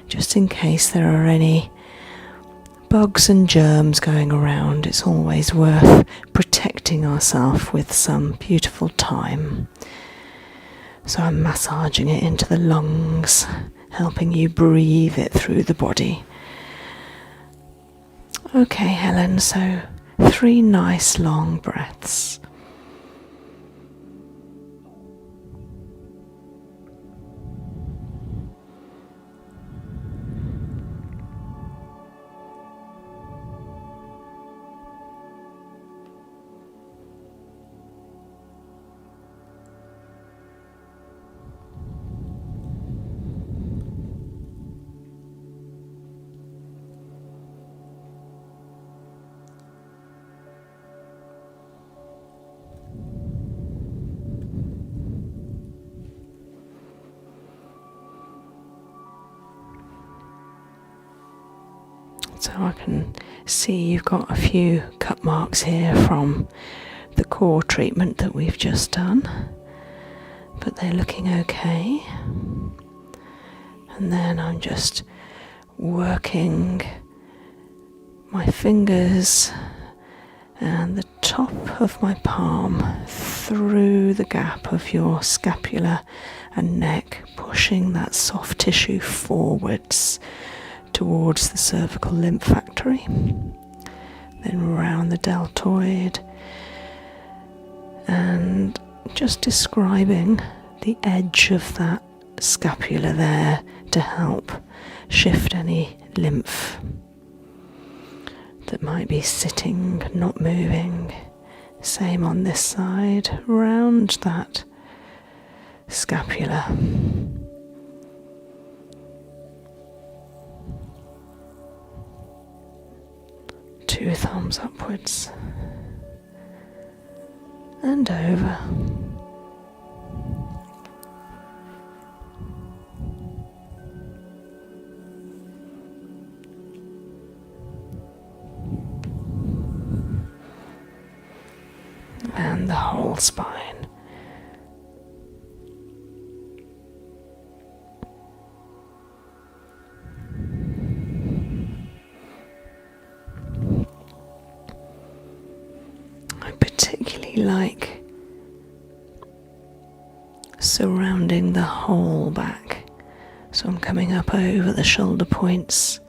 Speaker 1: just in case there are any bugs and germs going around. It's always worth protecting ourselves with some beautiful thyme. So I'm massaging it into the lungs, helping you breathe it through the body. Okay, Helen, so 3 nice long breaths. So I can see you've got a few cut marks here from the core treatment that we've just done. but they're looking okay. And then I'm just working my fingers and the top of my palm through the gap of your scapula and neck, pushing that soft tissue forwards towards the cervical lymph factory, then round the deltoid, and just describing the edge of that scapula there to help shift any lymph that might be sitting, not moving. Same on this side, round that scapula. Two thumbs upwards and over. And the whole spine. I particularly like surrounding the whole back. So I'm coming up over the shoulder points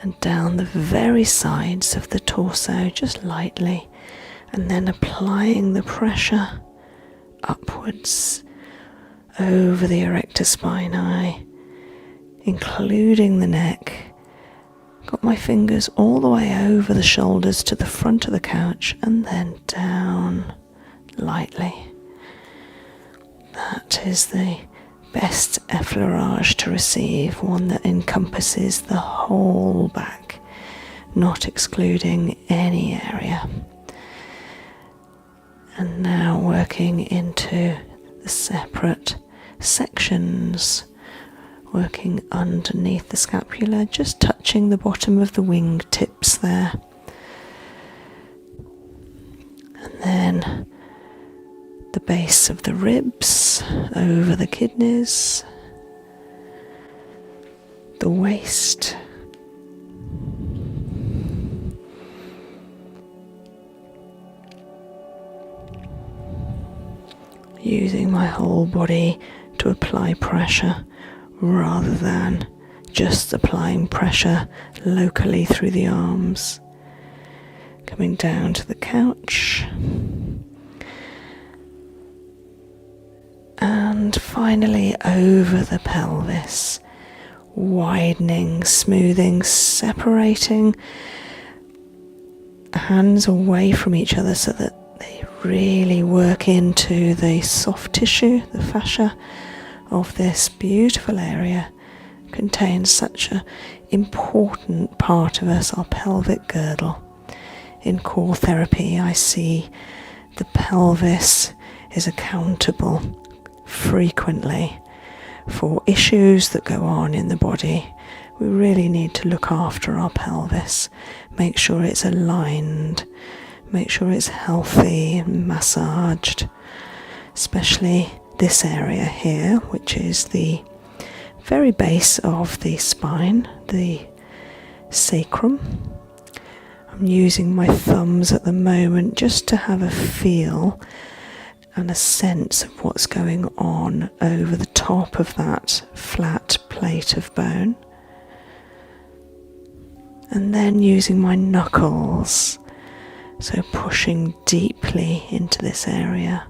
Speaker 1: and down the very sides of the torso, just lightly, and then applying the pressure upwards over the erector spinae, including the neck. Got my fingers all the way over the shoulders to the front of the couch and then down lightly. That is the best effleurage to receive, one that encompasses the whole back, not excluding any area. And now working into the separate sections, working underneath the scapula, just touching the bottom of the wing tips there. And then the base of the ribs, over the kidneys, the waist, using my whole body to apply pressure rather than just applying pressure locally through the arms. Coming down to the couch. And finally over the pelvis, widening, smoothing, separating hands away from each other so that they really work into the soft tissue, the fascia of this beautiful area. Contains such an important part of us, our pelvic girdle. In core therapy, I see the pelvis is accountable frequently for issues that go on in the body. We really need to look after our pelvis, make sure it's aligned, make sure it's healthy and massaged, especially this area here, which is the very base of the spine, the sacrum. I'm using my thumbs at the moment just to have a feel and a sense of what's going on over the top of that flat plate of bone. And then using my knuckles, so pushing deeply into this area.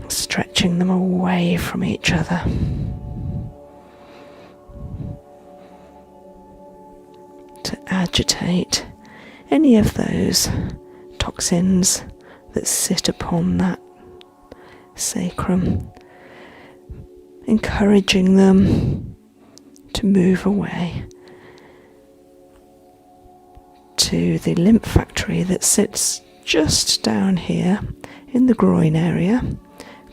Speaker 1: Stretching them away from each other. To agitate any of those toxins that sit upon that sacrum, encouraging them to move away to the lymph factory that sits just down here in the groin area,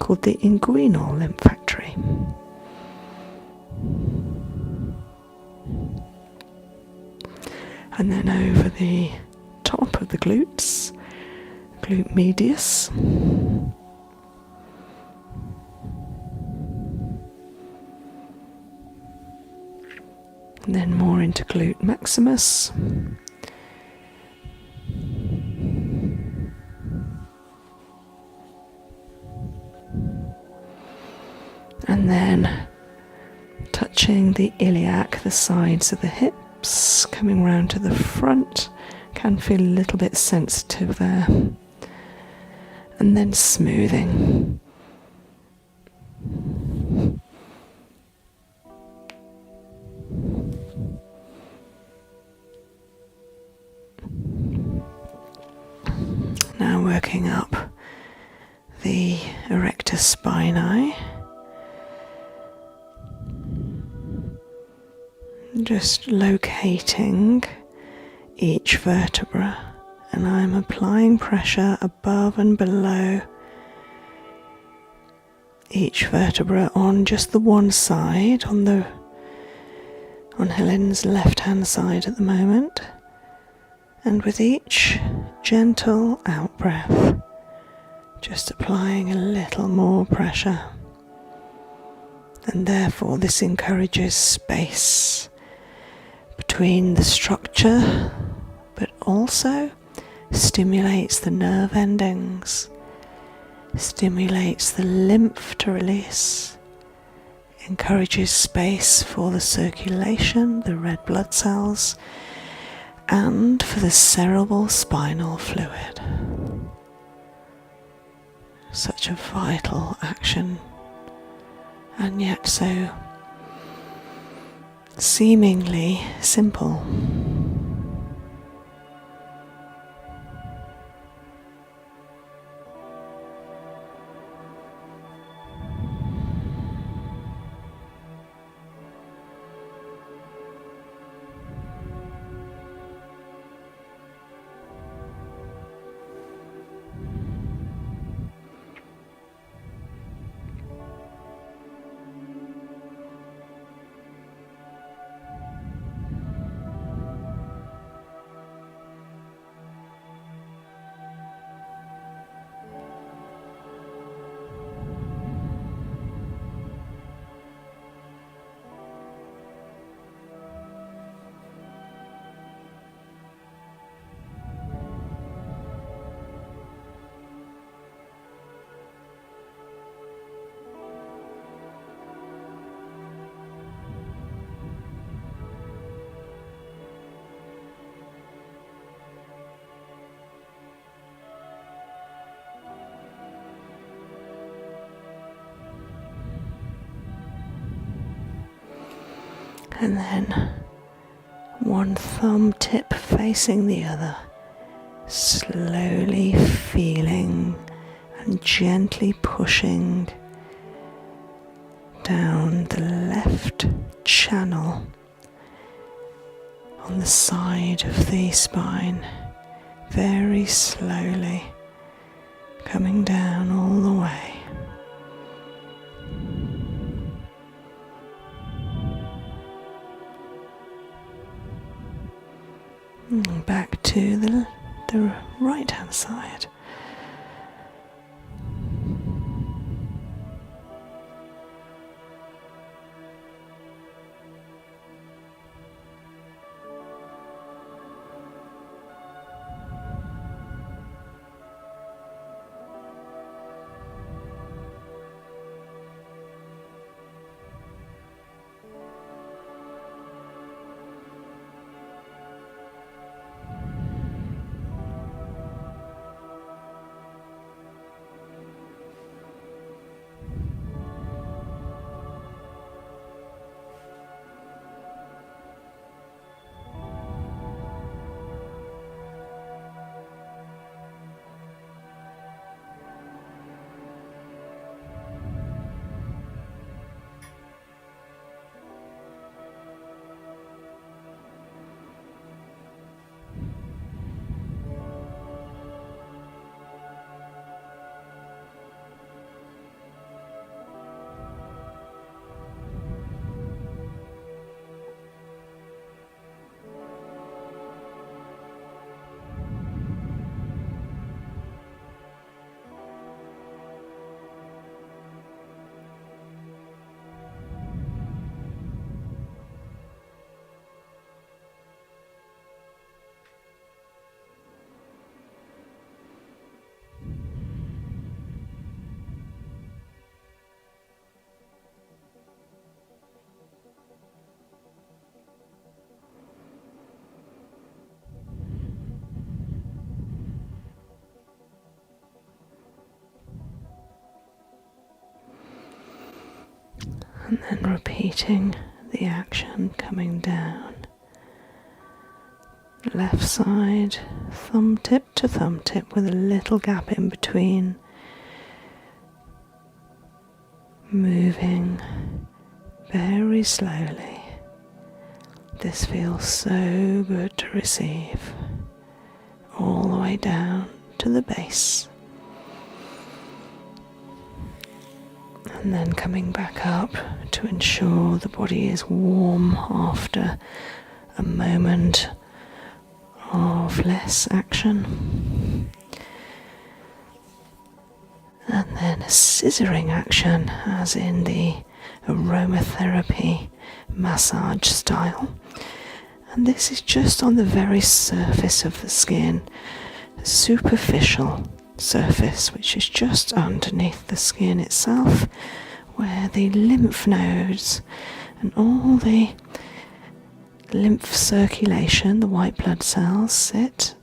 Speaker 1: called the inguinal lymph factory. And then over the top of the glutes, glute medius. And then more into glute maximus. And then touching the iliac, the sides of the hips, coming round to the front. Can feel a little bit sensitive there. And then smoothing. Now working up the erector spinae. Just locating each vertebra, and I'm applying pressure above and below each vertebra on just the one side, on Helen's left hand side at the moment, and with each gentle out breath just applying a little more pressure, and therefore this encourages space between the structure, but also stimulates the nerve endings, stimulates the lymph to release, encourages space for the circulation, the red blood cells, and for the cerebral spinal fluid. Such a vital action, and yet so seemingly simple. And then one thumb tip facing the other, slowly feeling and gently pushing down the left channel on the side of the spine, very slowly coming down all the way. Back to the right hand side. And then repeating the action, coming down. Left side, thumb tip to thumb tip with a little gap in between. Moving very slowly. This feels so good to receive. All the way down to the base. And then coming back up to ensure the body is warm after a moment of less action. And then a scissoring action, as in the aromatherapy massage style. And this is just on the very surface of the skin, a superficial surface which is just underneath the skin itself, where the lymph nodes and all the lymph circulation, the white blood cells, sit,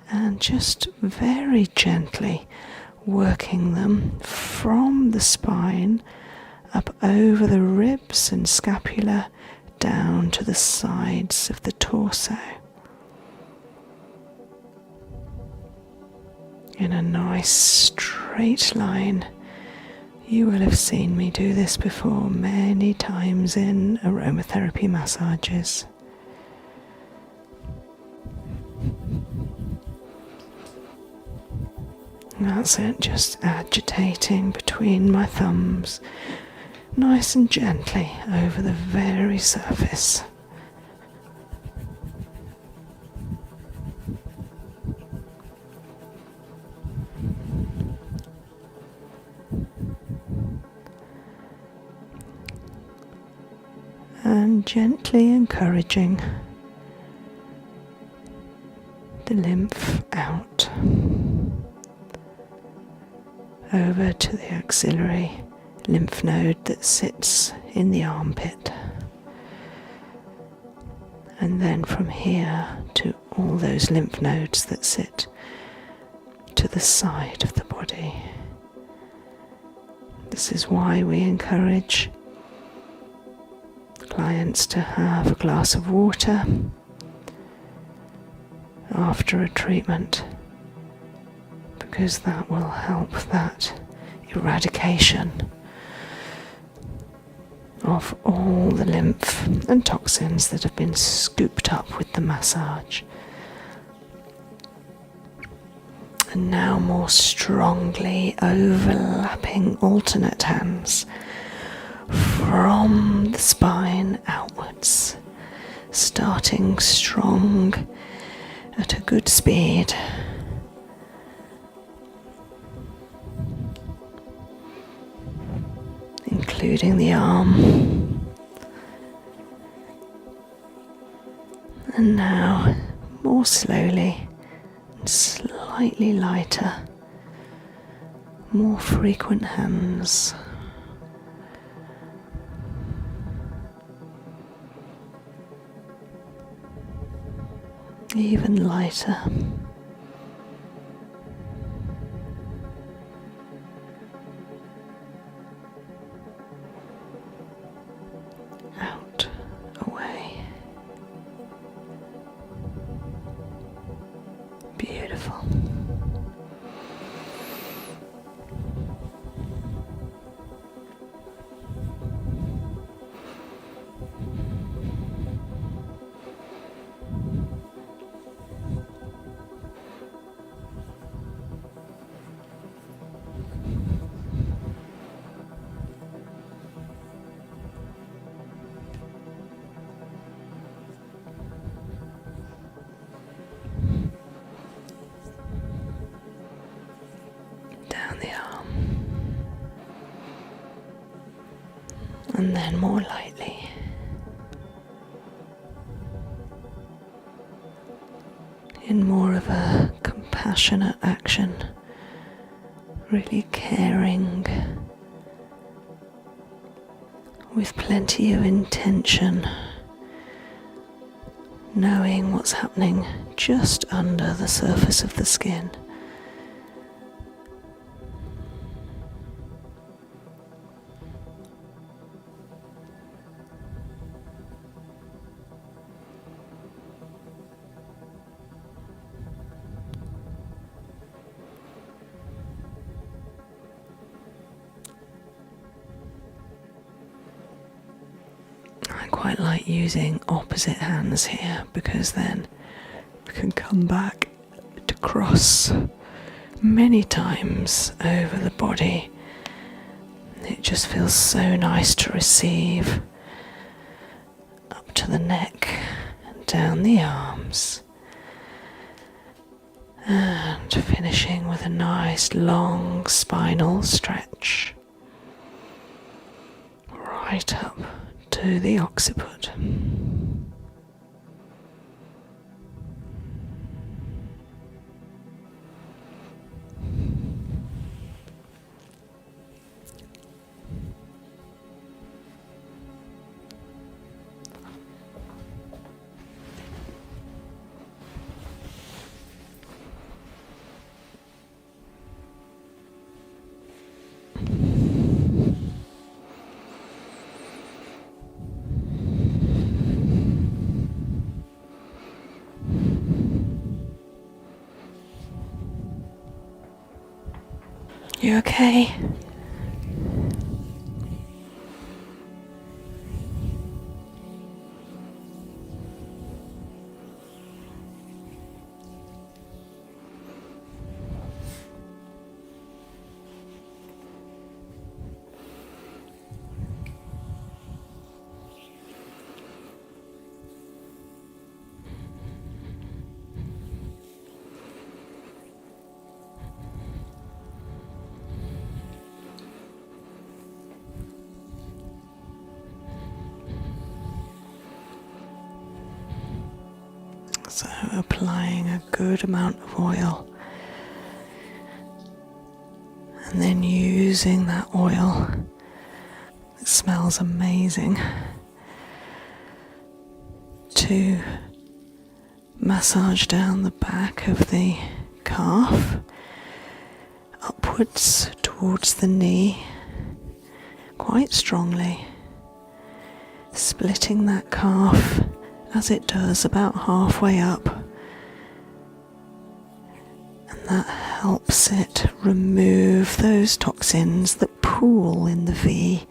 Speaker 1: and just very gently working them from the spine up over the ribs and scapula down to the sides of the torso in a nice straight line. You will have seen me do this before many times in aromatherapy massages. That's it, just agitating between my thumbs, nice and gently over the very surface. And gently encouraging the lymph out over to the axillary lymph node that sits in the armpit, and then from here to all those lymph nodes that sit to the side of the body. This is why we encourage clients to have a glass of water after a treatment, because that will help that eradication of all the lymph and toxins that have been scooped up with the massage. And now more strongly overlapping alternate hands from the spine outwards, starting strong at a good speed. Including the arm. And now, more slowly and slightly lighter, more frequent hands. Even lighter. Out, away. Beautiful. Down the arm, and then more lightly, in more of a compassionate action, really caring, with plenty of intention, knowing what's happening just under the surface of the skin. quite like using opposite hands here, because then we can come back to cross many times over the body. It just feels so nice to receive up to the neck and down the arms, and finishing with a nice long spinal stretch right up to the occiput. You okay? So applying a good amount of oil, and then using that oil, it smells amazing, to massage down the back of the calf, upwards towards the knee, quite strongly, splitting that calf as it does about halfway up, and that helps it remove those toxins that pool in the V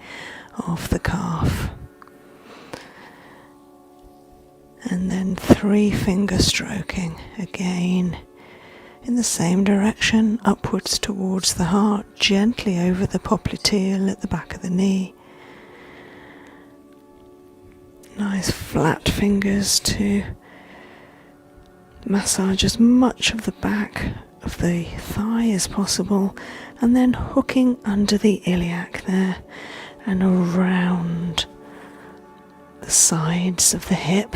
Speaker 1: of the calf. And then 3 finger stroking again in the same direction, upwards towards the heart, gently over the popliteal at the back of the knee. Nice flat fingers to massage as much of the back of the thigh as possible, and then hooking under the iliac there and around the sides of the hip.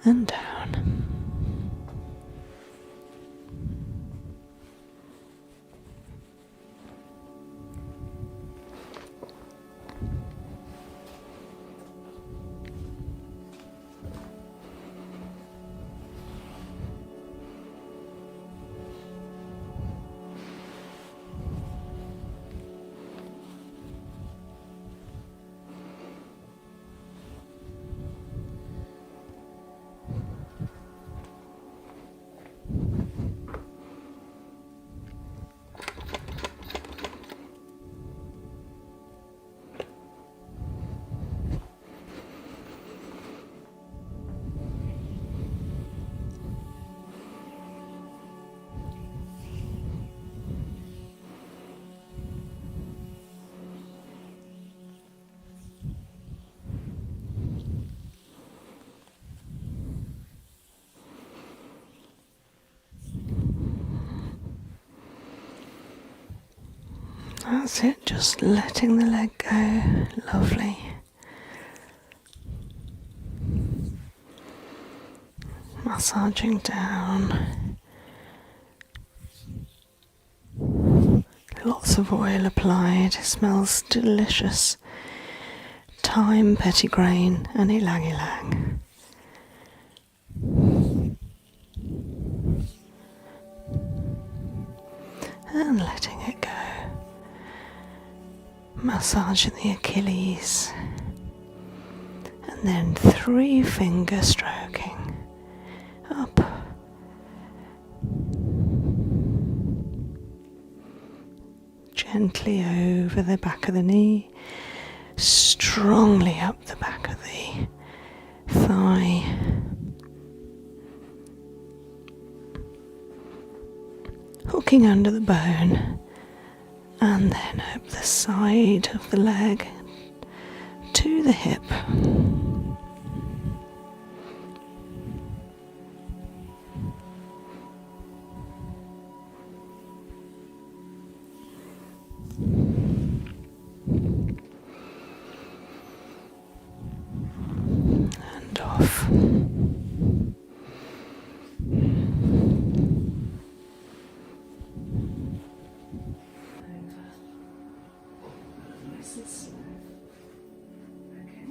Speaker 1: And down. That's it, just letting the leg go. Lovely. Massaging down. Lots of oil applied. It smells delicious. Thyme, petitgrain and ylang ylang. And letting it go. Massaging the Achilles, and then 3 finger stroking up, gently over the back of the knee, strongly up the back of the thigh, hooking under the bone, and then up the side of the leg to the hip. And off.
Speaker 2: Nice and slow. Okay.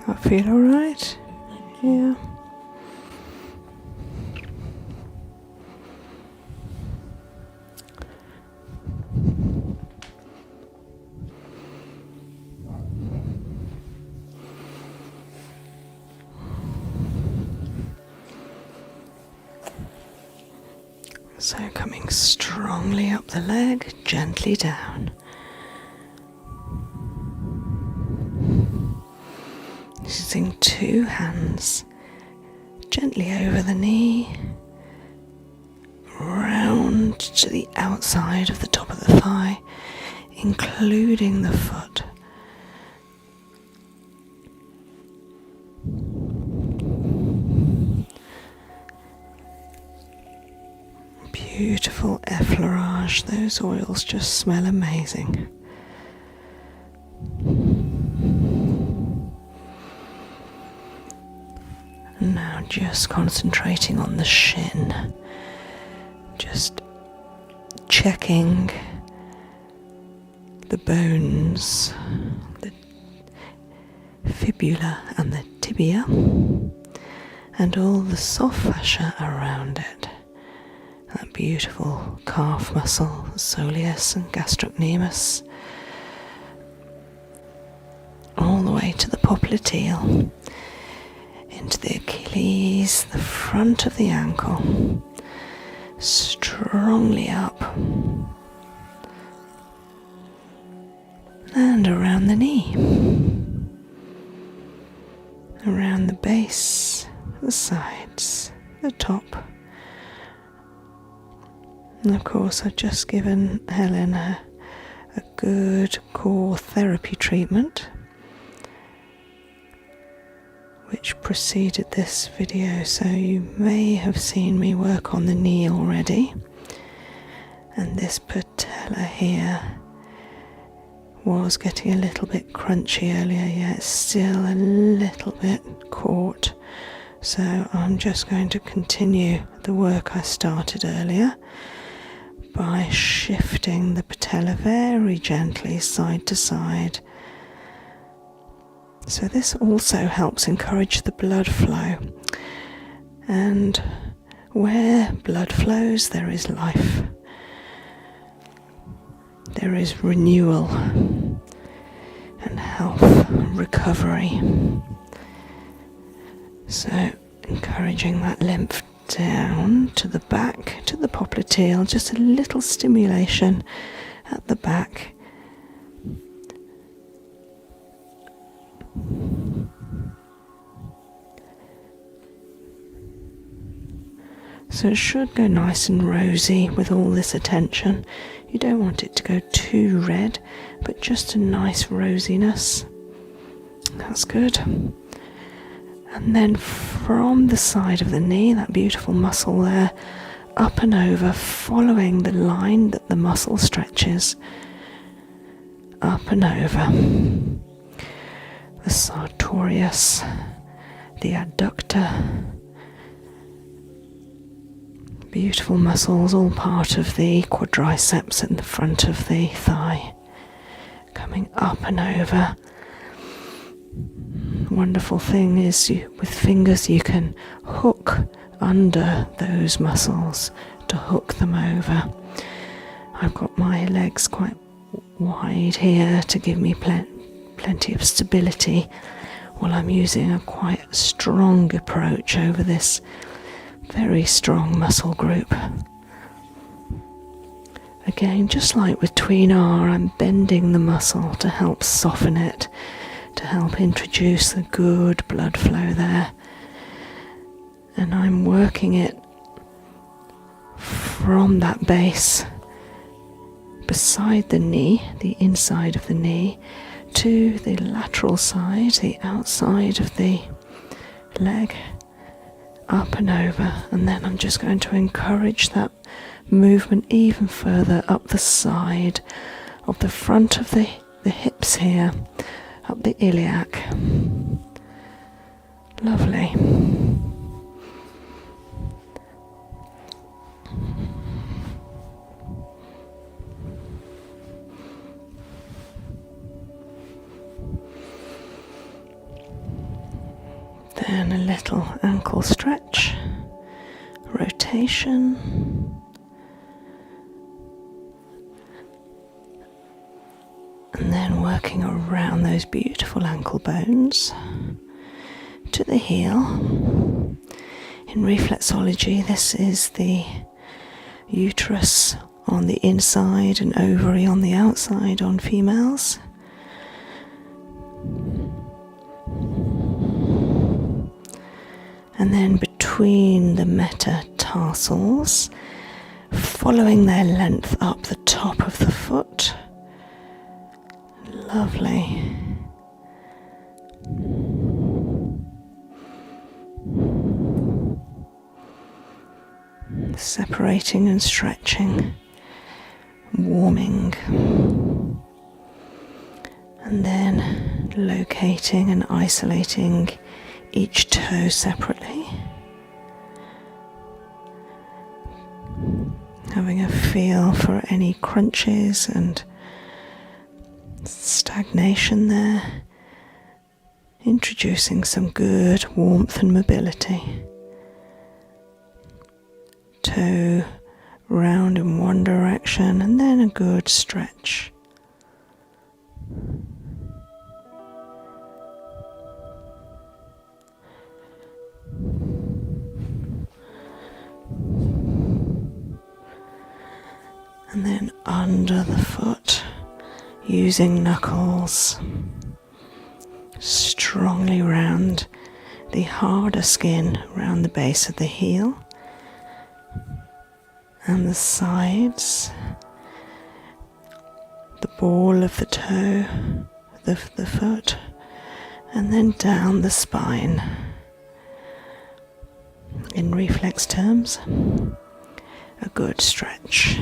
Speaker 1: I feel alright? Yeah. So coming strongly up the leg, gently down. Using 2 hands, gently over the knee, round to the outside of the top of the thigh, including the foot. Beautiful effleurage, those oils just smell amazing. And now just concentrating on the shin, just checking the bones, the fibula and the tibia, and all the soft fascia around it. That beautiful calf muscle, soleus and gastrocnemius, all the way to the popliteal, into the Achilles, the front of the ankle, strongly up, and around the knee, around the base, the sides, the top. And of course I've just given Helen a good core therapy treatment which preceded this video, so you may have seen me work on the knee already. And this patella here was getting a little bit crunchy earlier, yeah, it's still a little bit caught. So I'm just going to continue the work I started earlier by shifting the patella very gently side to side. So this also helps encourage the blood flow, and where blood flows there is life, there is renewal and health, recovery. So encouraging that lymph down to the back, to the popliteal, just a little stimulation at the back. So it should go nice and rosy with all this attention. You don't want it to go too red, but just a nice rosiness. That's good. And then from the side of the knee, that beautiful muscle there, up and over, following the line that the muscle stretches, up and over the sartorius, the adductor. Beautiful muscles, all part of the quadriceps at the front of the thigh, coming up and over. Wonderful thing is with fingers you can hook under those muscles to hook them over. I've got my legs quite wide here to give me plenty of stability while I'm using a quite strong approach over this very strong muscle group. Again, just like with Tuina, I'm bending the muscle to help soften it, to help introduce the good blood flow there. And I'm working it from that base beside the knee, the inside of the knee, to the lateral side, the outside of the leg, up and over, and then I'm just going to encourage that movement even further up the side of the front of the hips here, up the iliac. Lovely. Then a little ankle stretch, rotation, and then working around those beautiful ankle bones to the heel. In reflexology, this is the uterus on the inside and ovary on the outside on females. And then between the metatarsals, following their length up the top of the foot. Lovely. Separating and stretching, warming. And then locating and isolating each toe separately, having a feel for any crunches and stagnation there, introducing some good warmth and mobility. Toe round in one direction and then a good stretch. And then under the foot, using knuckles strongly round the harder skin around the base of the heel and the sides, the ball of the toe, the foot, and then down the spine. In reflex terms, a good stretch.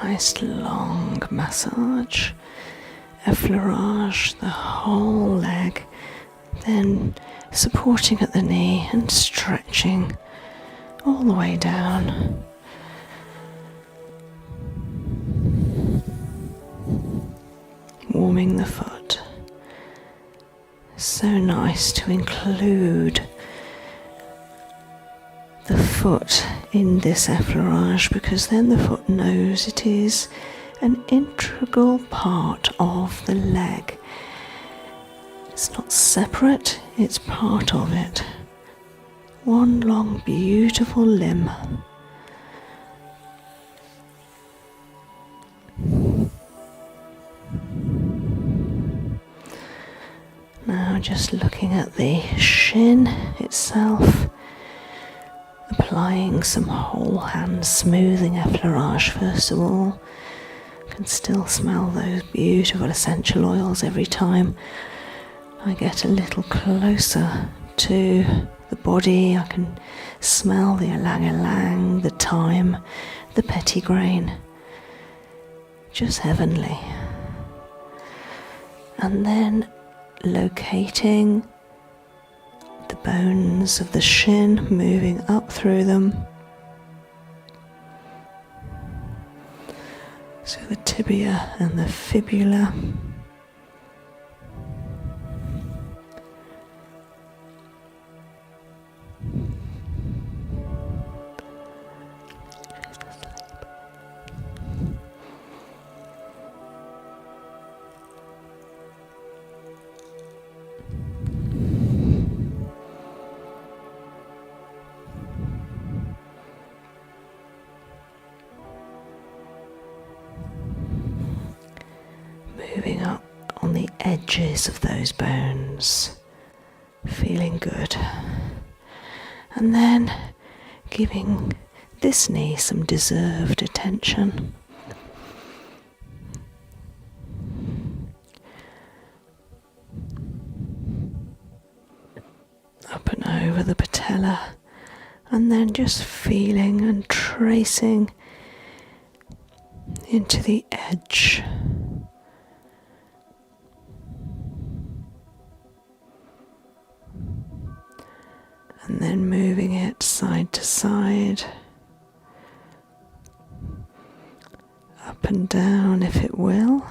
Speaker 1: nice long massage, effleurage the whole leg, then supporting at the knee and stretching all the way down. Warming the foot. So nice to include the foot in this effleurage, because then the foot knows it is an integral part of the leg. It's not separate, it's part of it. One long beautiful limb. Now just looking at the shin itself, applying some whole hand smoothing effleurage first of all. You can still smell those beautiful essential oils every time I get a little closer to the body. I can smell the ylang-ylang, the thyme, the petitgrain. Just heavenly. And then locating the bones of the shin, moving up through them. So the tibia and the fibula. Moving up on the edges of those bones, feeling good. And then giving this knee some deserved attention. Up and over the patella, and then just feeling and tracing into the edge. And then moving it side to side, up and down if it will.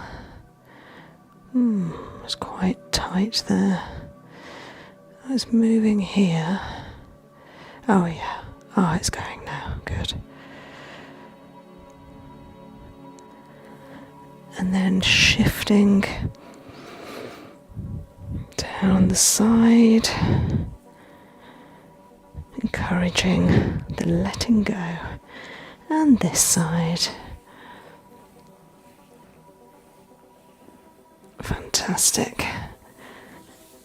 Speaker 1: It's quite tight there. I was moving here. Oh yeah, oh it's going now, good. And then shifting down the side, encouraging the letting go, and this side. Fantastic.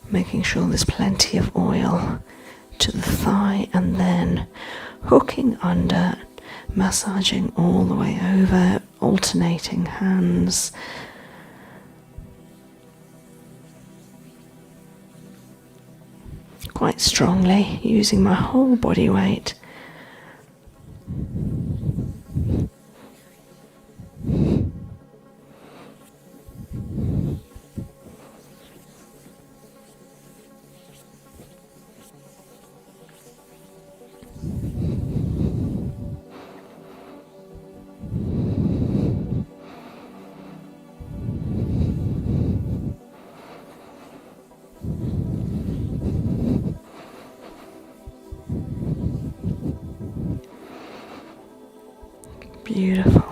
Speaker 1: Making sure there's plenty of oil to the thigh, and then hooking under, massaging all the way over, alternating hands. Quite strongly, using my whole body weight. Beautiful.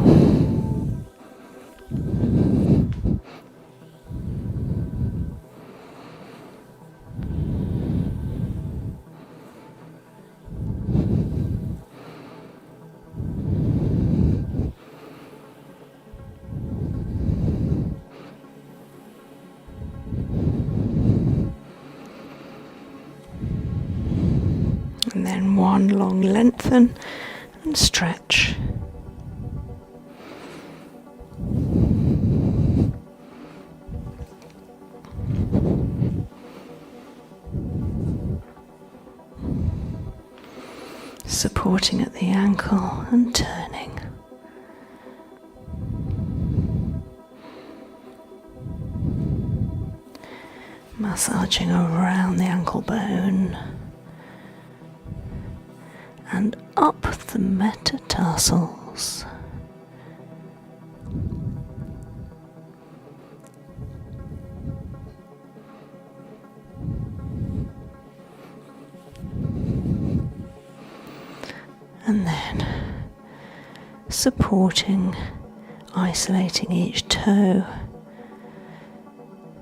Speaker 1: And then one long lengthen and stretch. Supporting at the ankle and turning. Massaging around the ankle bone and up the metatarsals. And then supporting, isolating each toe.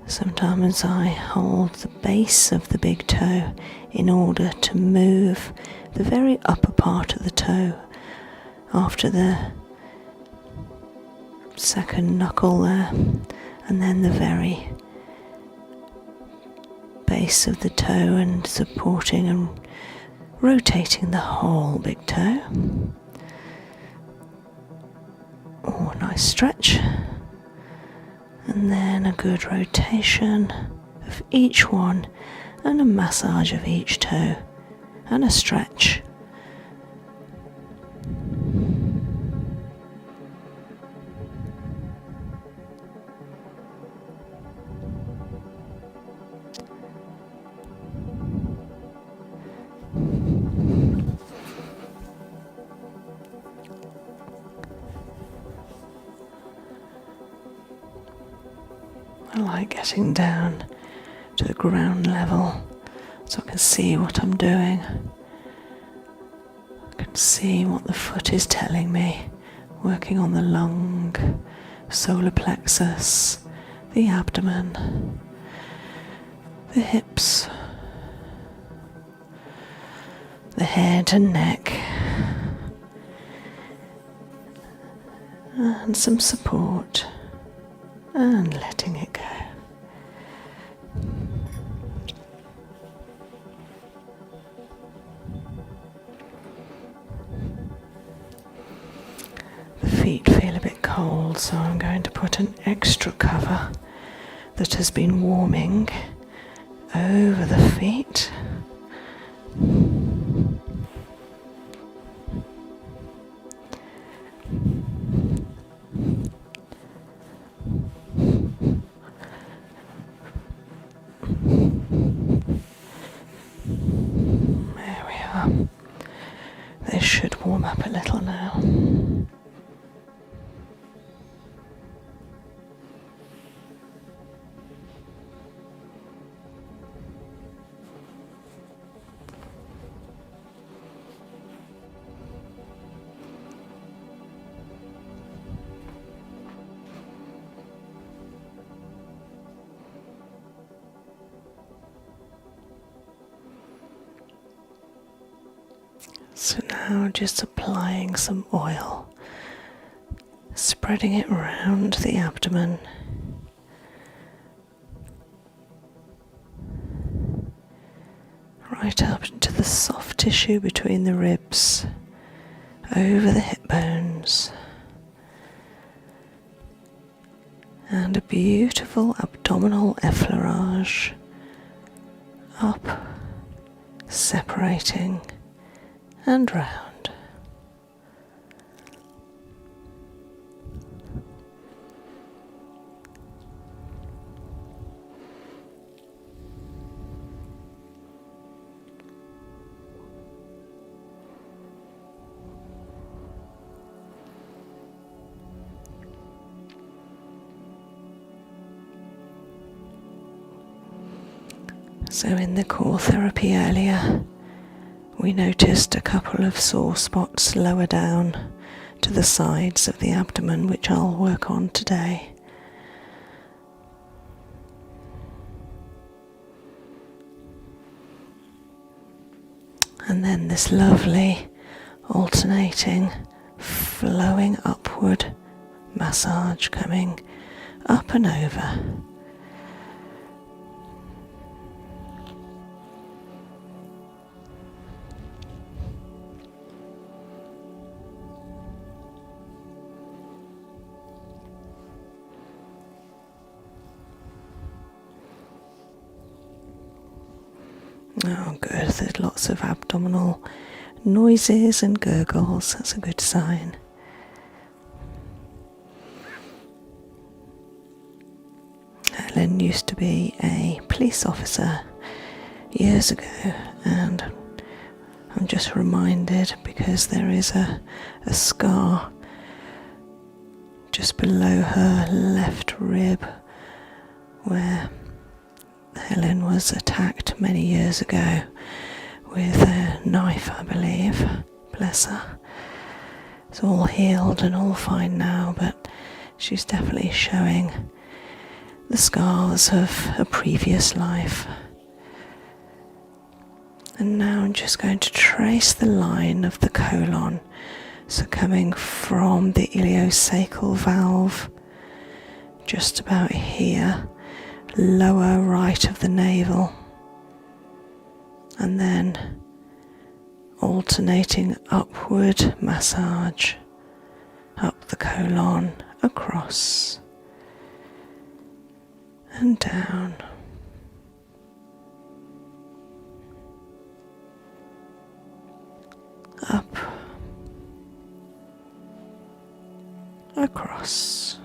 Speaker 1: Sometimes I hold the base of the big toe in order to move the very upper part of the toe after the second knuckle there, and then the very base of the toe, and supporting and rotating the whole big toe. Oh, nice stretch. And then a good rotation of each one, and a massage of each toe, and a stretch. I like getting down to the ground level so I can see what I'm doing. I can see what the foot is telling me, working on the lung, solar plexus, the abdomen, the hips, the head and neck, and some support. And letting it go. The feet feel a bit cold, so I'm going to put an extra cover that has been warming over the feet. There we are. They should warm up a little now. So now just applying some oil, spreading it around the abdomen, right up into the soft tissue between the ribs, over the hip bones, and a beautiful abdominal effleurage up, separating and round. So in the core therapy earlier, we noticed a couple of sore spots lower down to the sides of the abdomen, which I'll work on today. And then this lovely alternating, flowing upward massage coming up and over. Oh good, there's lots of abdominal noises and gurgles, that's a good sign. Helen used to be a police officer years ago, and I'm just reminded because there is a scar just below her left rib where Helen was attacked many years ago with a knife, I believe. Bless her. It's all healed and all fine now, but she's definitely showing the scars of a previous life. And now I'm just going to trace the line of the colon, so coming from the ileocecal valve, just about here, lower right of the navel, and then alternating upward massage up the colon, across and down. Up, across.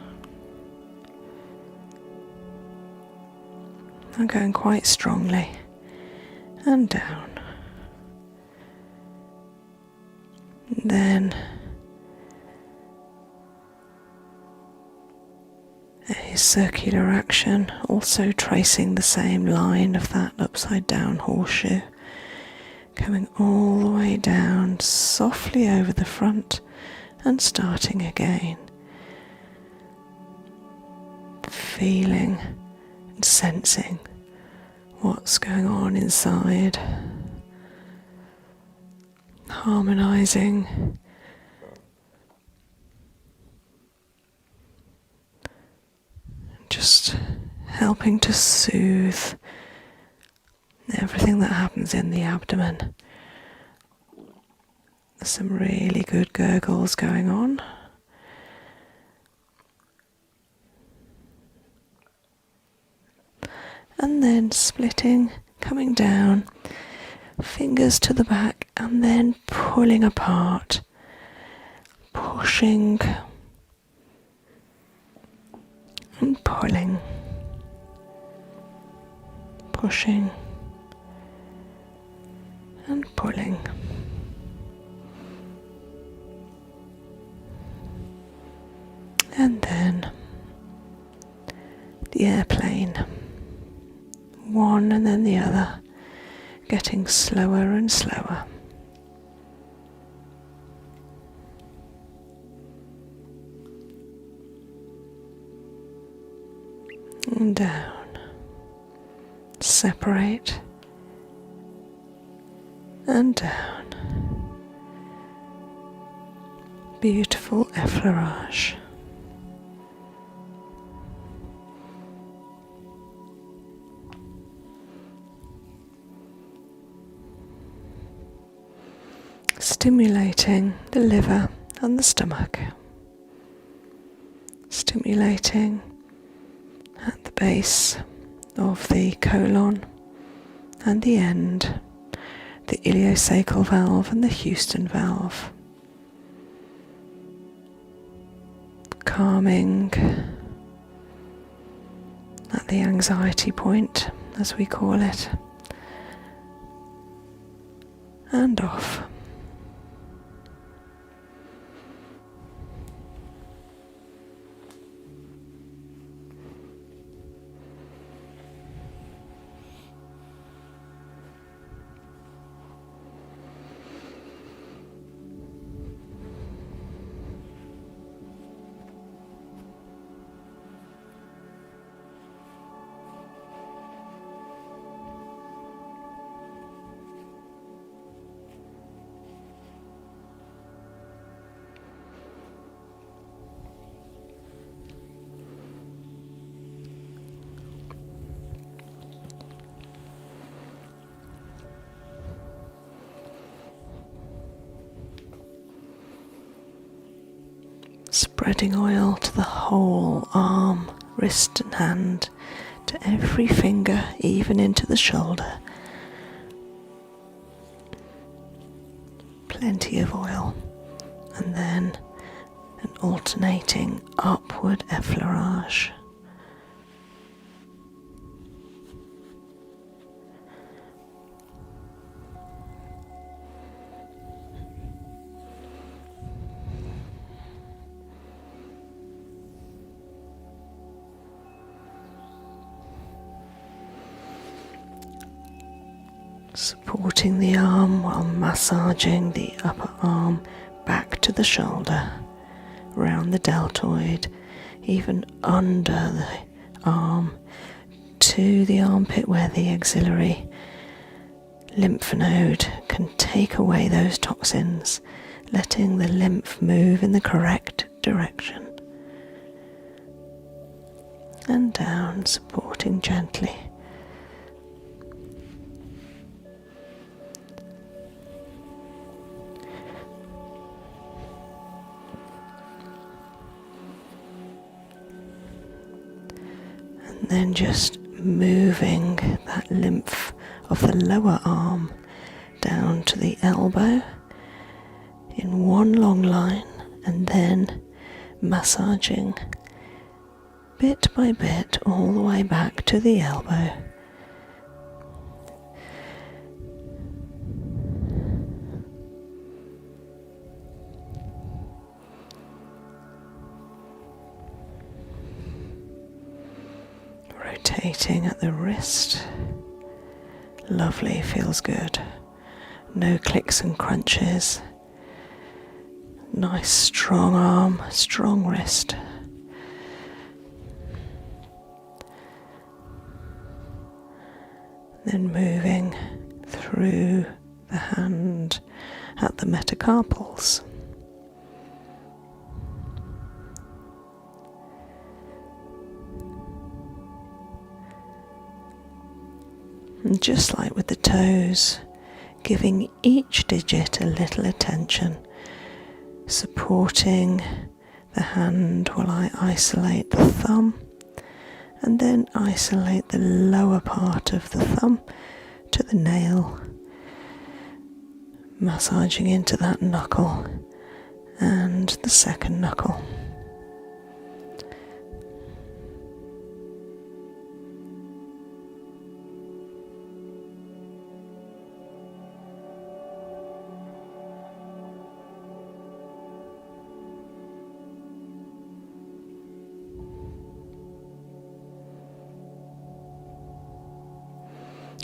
Speaker 1: I'm going quite strongly, and down. And then a circular action, also tracing the same line of that upside down horseshoe, coming all the way down softly over the front and starting again. Feeling and sensing what's going on inside. Harmonizing. Just helping to soothe everything that happens in the abdomen. There's some really good gurgles going on. And then splitting, coming down, fingers to the back, and then pulling apart, pushing and pulling, pushing and pulling. And then the airplane, one and then the other, getting slower and slower. And down, separate, and down. Beautiful effleurage. Stimulating the liver and the stomach. Stimulating at the base of the colon and the end, the ileocecal valve and the Houston valve. Calming at the anxiety point, as we call it, and off. Spreading oil to the whole arm, wrist and hand, to every finger, even into the shoulder. Plenty of oil. And then an alternating upward effleurage. Supporting the arm while massaging the upper arm back to the shoulder, round the deltoid, even under the arm to the armpit where the axillary lymph node can take away those toxins, letting the lymph move in the correct direction. And down, supporting gently. And then just moving that lymph of the lower arm down to the elbow in one long line, and then massaging bit by bit all the way back to the elbow. Rotating at the wrist. Lovely, feels good. No clicks and crunches. Nice strong arm, strong wrist. Then moving through the hand at the metacarpals. And just like with the toes, giving each digit a little attention, supporting the hand while I isolate the thumb, and then isolate the lower part of the thumb to the nail, massaging into that knuckle and the second knuckle.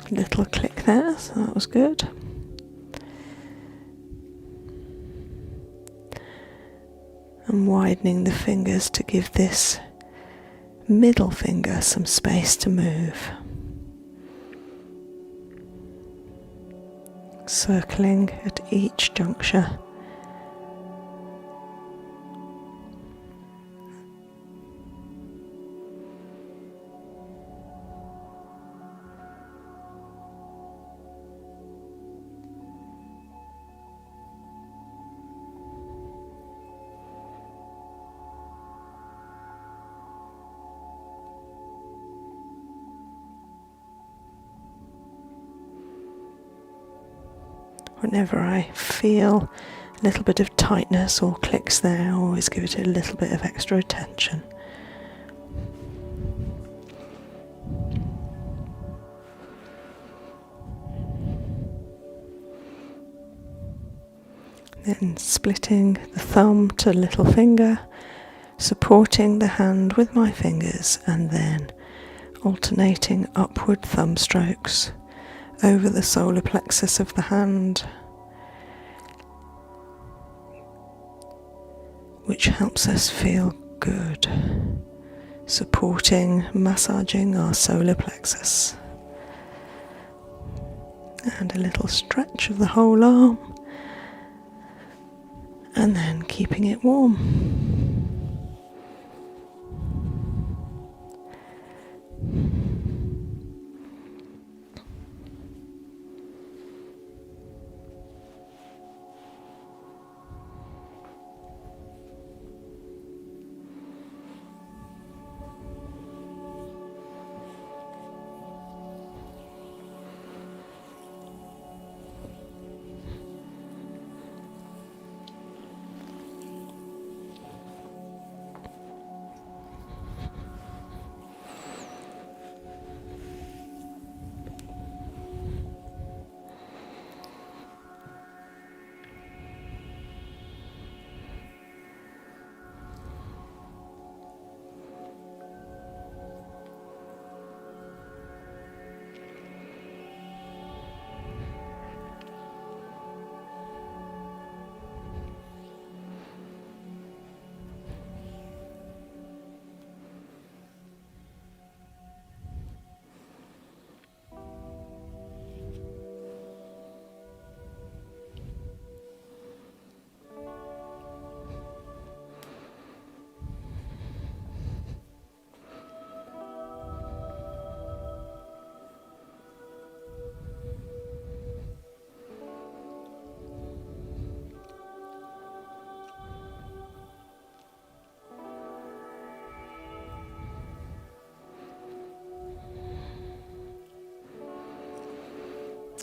Speaker 1: Little click there, so that was good. And widening the fingers to give this middle finger some space to move. Circling at each juncture. Whenever I feel a little bit of tightness or clicks there, I always give it a little bit of extra attention. Then splitting the thumb to little finger, supporting the hand with my fingers, and then alternating upward thumb strokes over the solar plexus of the hand, which helps us feel good, supporting, massaging our solar plexus. And a little stretch of the whole arm, and then keeping it warm.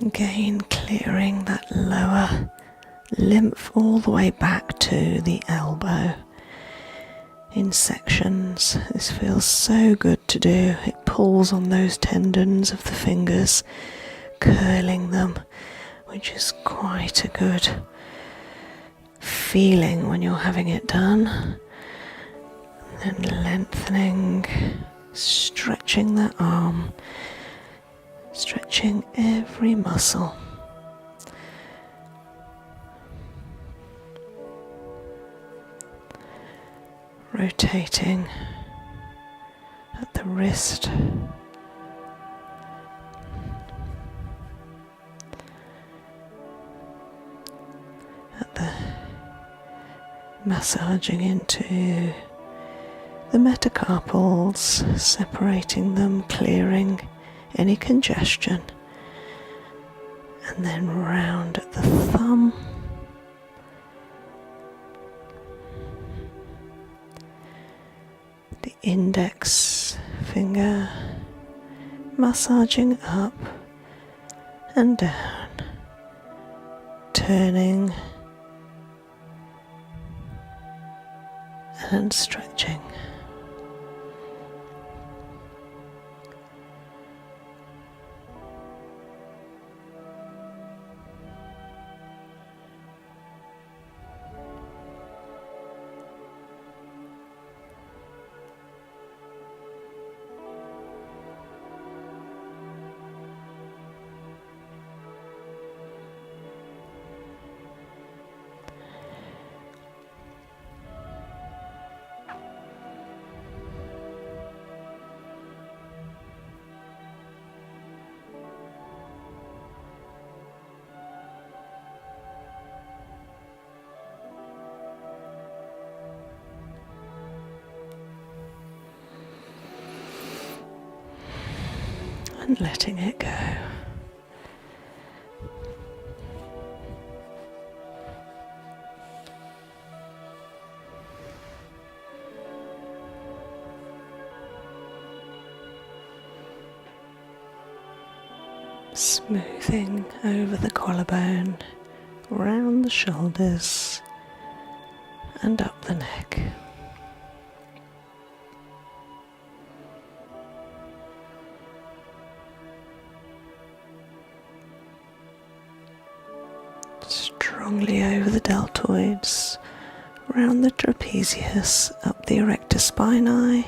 Speaker 1: Again, clearing that lower lymph all the way back to the elbow in sections. This feels so good to do. It pulls on those tendons of the fingers, curling them, which is quite a good feeling when you're having it done. And then lengthening, stretching that arm, stretching every muscle. Rotating at the wrist, at the massaging into the metacarpals, separating them, clearing any congestion, and then round at the thumb. The index finger, massaging up and down, turning and stretching. And letting it go. Smoothing over the collarbone, round the shoulders and up the neck. Strongly over the deltoids, round the trapezius, up the erector spinae,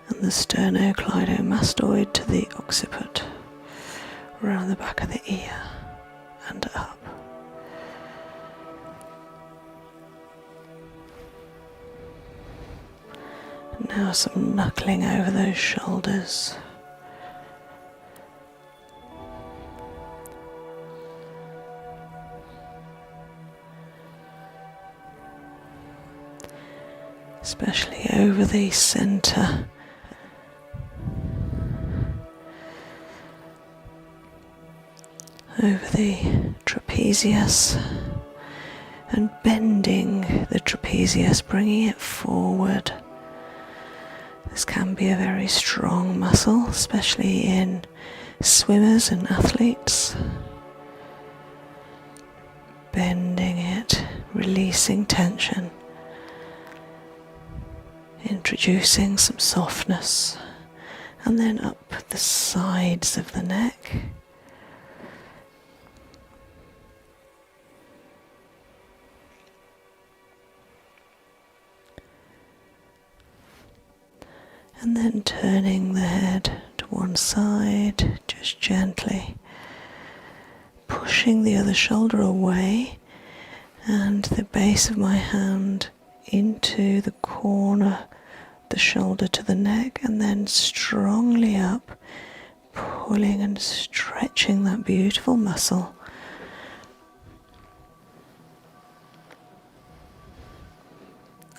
Speaker 1: and the sternocleidomastoid to the occiput, around the back of the ear and up. And now some knuckling over those shoulders. Especially over the centre, over the trapezius, and bending the trapezius, bringing it forward. This can be a very strong muscle, especially in swimmers and athletes. Bending it, releasing tension. Introducing some softness, and then up the sides of the neck. And then turning the head to one side, just gently pushing the other shoulder away and the base of my hand into the corner, the shoulder to the neck, and then strongly up, pulling and stretching that beautiful muscle.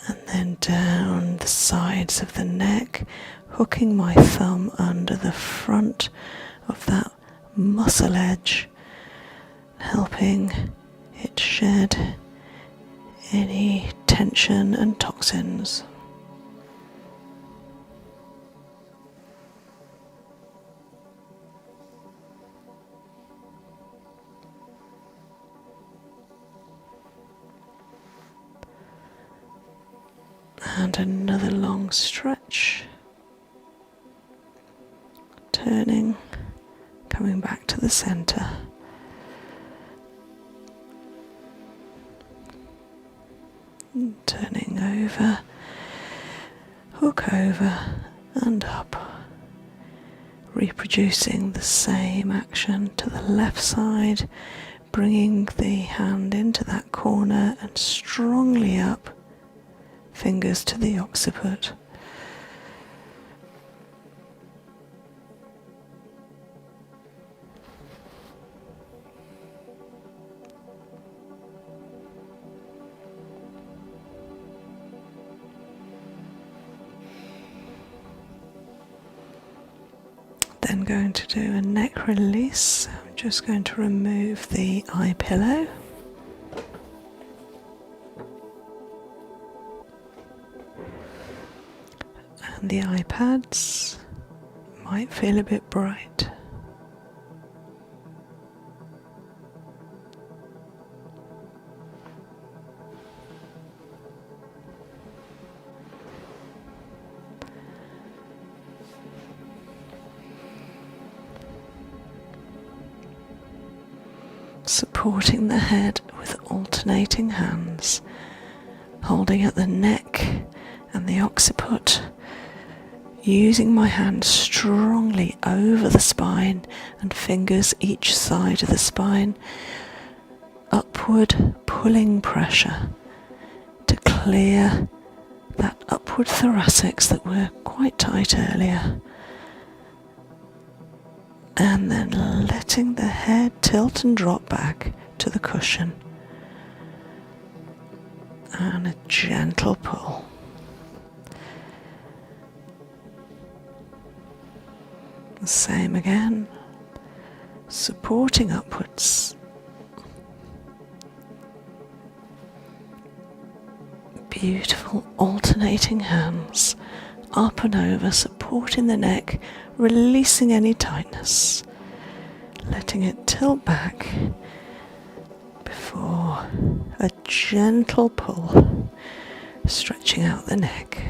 Speaker 1: And then down the sides of the neck, hooking my thumb under the front of that muscle edge, helping it shed any tension and toxins. And another long stretch. Turning, coming back to the center. Turning over, hook over and up. Reproducing the same action to the left side, bringing the hand into that corner and strongly up, fingers to the occiput. Then going to do a neck release. I'm just going to remove the eye pillow. And the eye pads might feel a bit bright. Supporting the head with alternating hands, holding at the neck and the occiput, using my hands strongly over the spine and fingers each side of the spine, upward pulling pressure to clear that upward thoracics that were quite tight earlier. And then letting the head tilt and drop back to the cushion. And a gentle pull. The same again, supporting upwards. Beautiful alternating hands, up and over, supporting the neck, releasing any tightness, letting it tilt back before a gentle pull, stretching out the neck.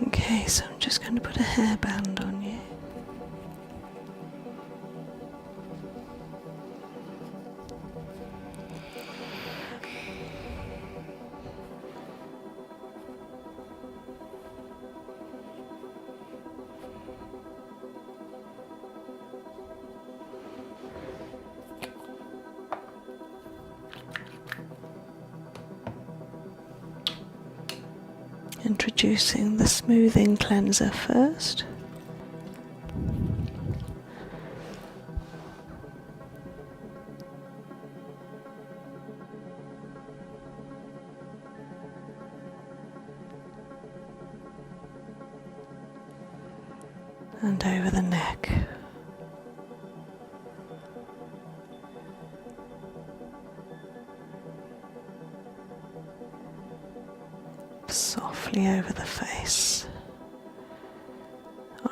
Speaker 1: Okay, so I'm just going to put a hairband on you. Introducing the smoothing cleanser first. And over the neck. Softly over the face,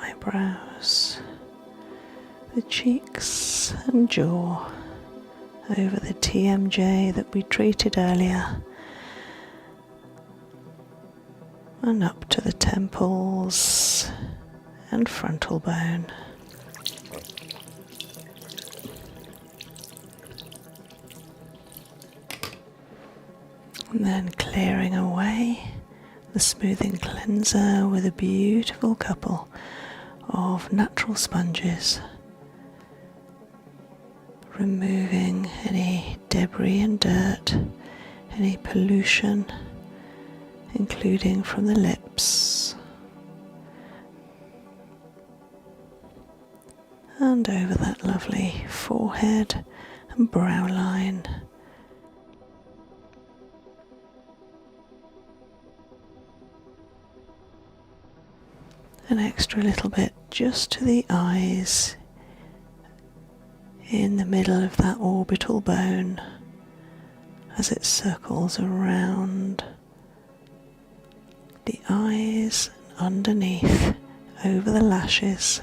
Speaker 1: eyebrows, the cheeks and jaw, over the TMJ that we treated earlier, and up to the temples and frontal bone. And then clearing away the smoothing cleanser with a beautiful couple of natural sponges, removing any debris and dirt, any pollution, including from the lips and over that lovely forehead and brow line. An extra little bit just to the eyes, in the middle of that orbital bone, as it circles around the eyes, underneath, over the lashes.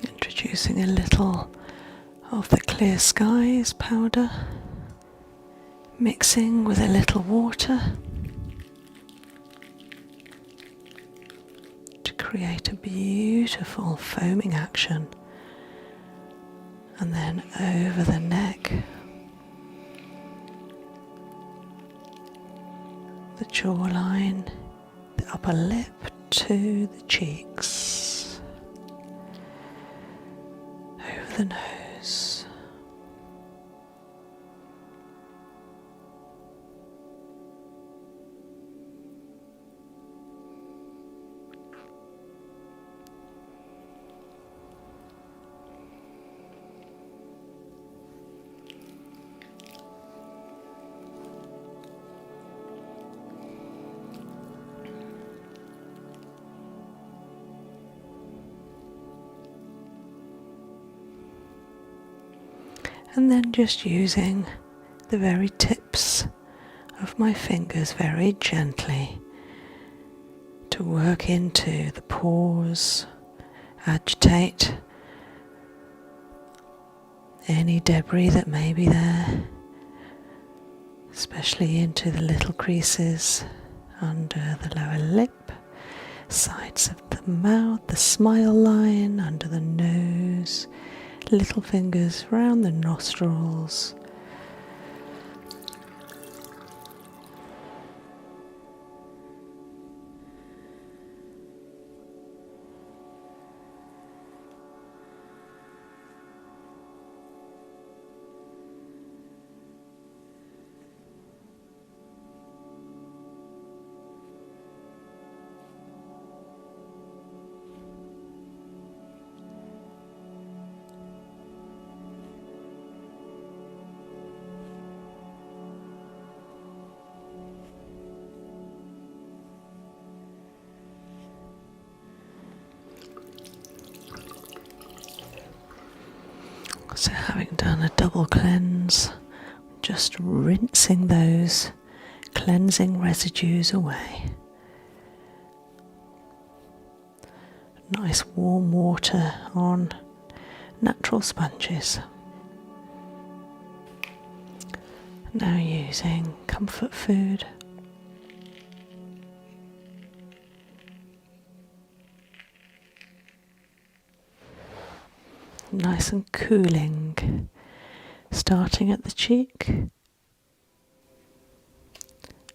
Speaker 1: Introducing a little of the Clear Skies powder, mixing with a little water to create a beautiful foaming action, and then over the neck, the jawline, the upper lip to the cheeks, over the nose. And then just using the very tips of my fingers very gently to work into the pores, agitate any debris that may be there, especially into the little creases under the lower lip, sides of the mouth, the smile line, under the nose, little fingers round the nostrils. So having done a double cleanse, just rinsing those cleansing residues away. Nice warm water on natural sponges. Now using comfort food. Nice and cooling, starting at the cheek.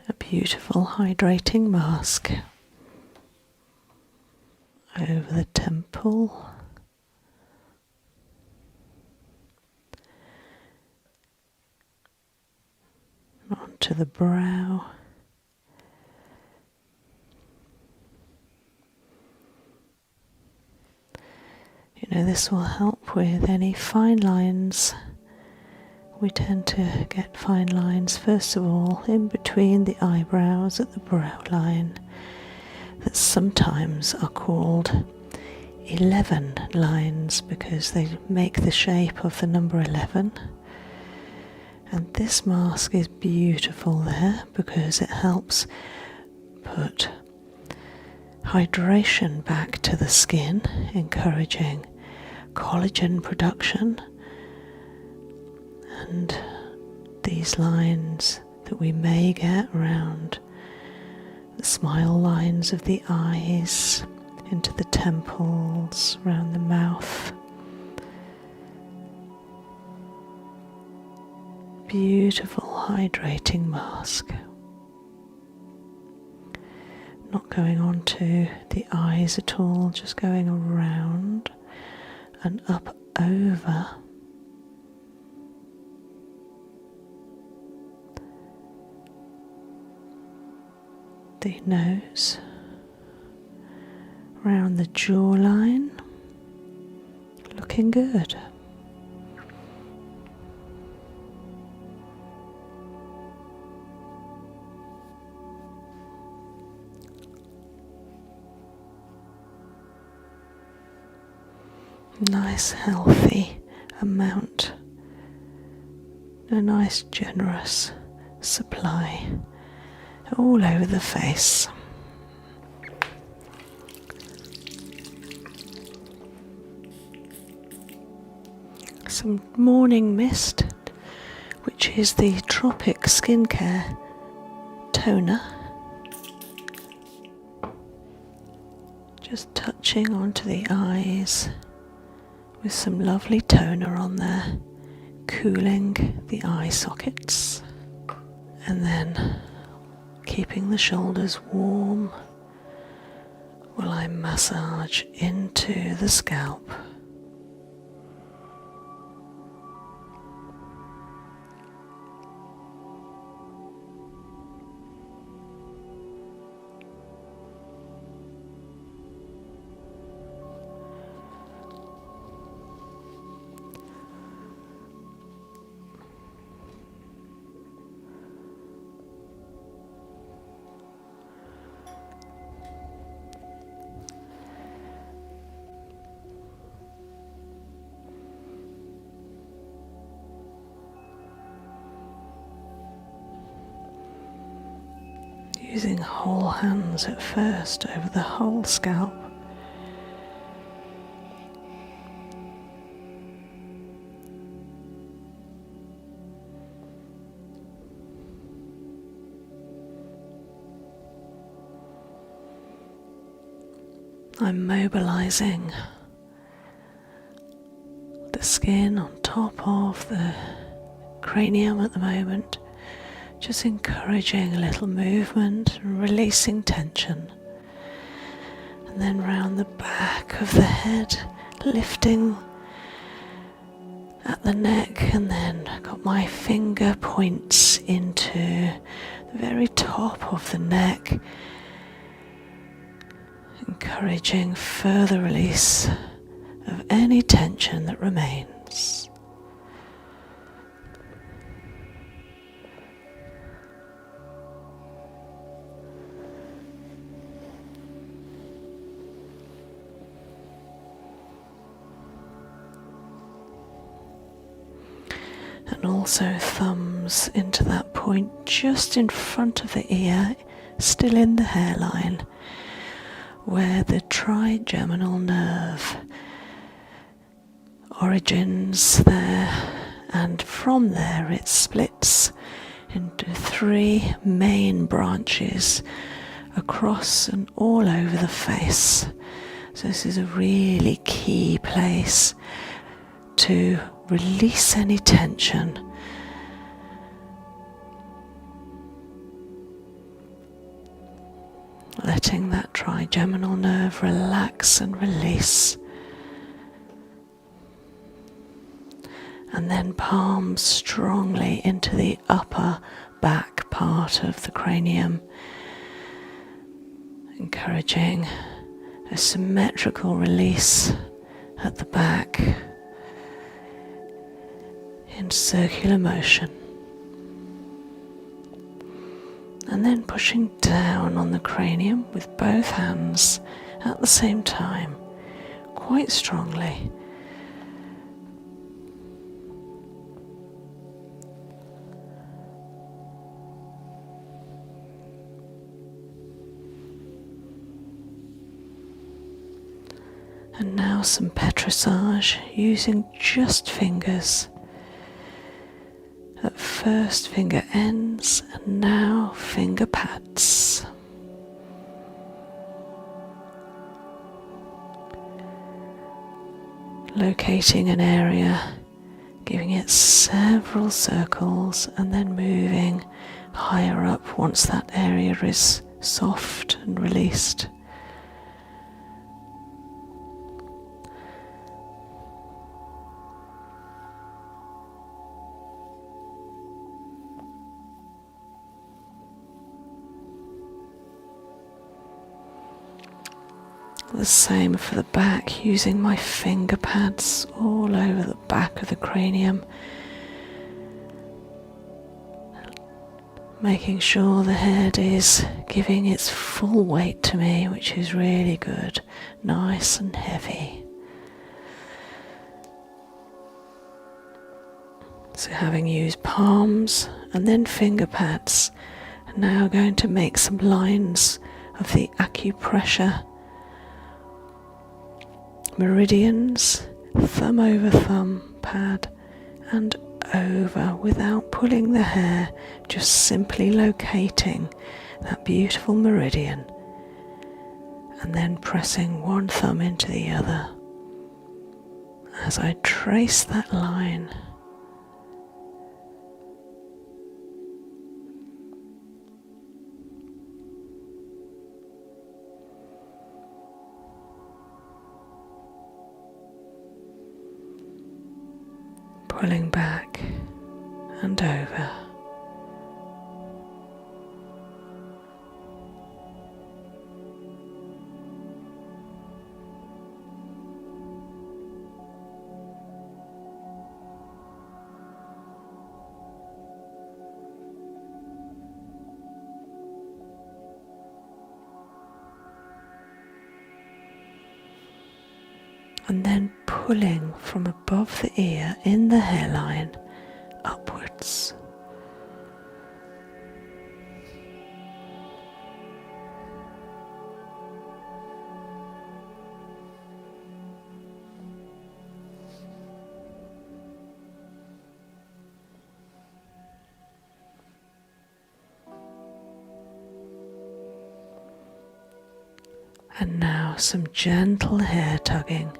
Speaker 1: A beautiful hydrating mask over the temple, onto the brow. You know, this will help with any fine lines. We tend to get fine lines, first of all, in between the eyebrows at the brow line, that sometimes are called 11 lines because they make the shape of the number 11. And this mask is beautiful there because it helps put hydration back to the skin, encouraging collagen production, and these lines that we may get around the smile lines of the eyes, into the temples, around the mouth. Beautiful hydrating mask. Not going on to the eyes at all, just going around and up over the nose, around the jawline, looking good. Nice healthy amount, a nice generous supply all over the face. Some morning mist, which is the Tropic Skincare Toner. Just touching onto the eyes with some lovely toner on there, cooling the eye sockets, and then keeping the shoulders warm while I massage into the scalp. Using whole hands at first over the whole scalp. I'm mobilizing the skin on top of the cranium at the moment. Just encouraging a little movement and releasing tension. And then round the back of the head, lifting at the neck, and then I got my finger points into the very top of the neck, encouraging further release of any tension that remains. And also thumbs into that point just in front of the ear, still in the hairline, where the trigeminal nerve origins there, and from there it splits into 3 main branches across and all over the face. So this is a really key place to release any tension. Letting that trigeminal nerve relax and release. And then palms strongly into the upper back part of the cranium, encouraging a symmetrical release at the back in circular motion. And then pushing down on the cranium with both hands at the same time, quite strongly. And now some petrissage using just fingers. At first finger ends and now finger pads. Locating an area, giving giving it several circles and then moving higher up once that area is soft and released. The same for the back, using my finger pads all over the back of the cranium, making sure the head is giving its full weight to me, which is really good, nice and heavy. So having used palms and then finger pads, I'm now going to make some lines of the acupressure meridians, thumb over thumb pad and over without pulling the hair, just simply locating that beautiful meridian and then pressing one thumb into the other as I trace that line. Pulling back and over. And then pulling from above the ear in the hairline upwards. And now some gentle hair tugging,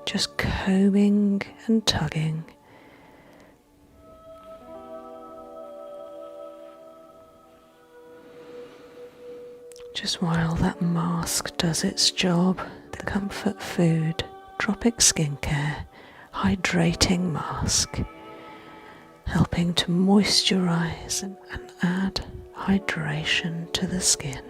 Speaker 1: just combing and tugging. Just while that mask does its job, the Comfort Food Tropic Skincare Hydrating Mask, helping to moisturize and add hydration to the skin.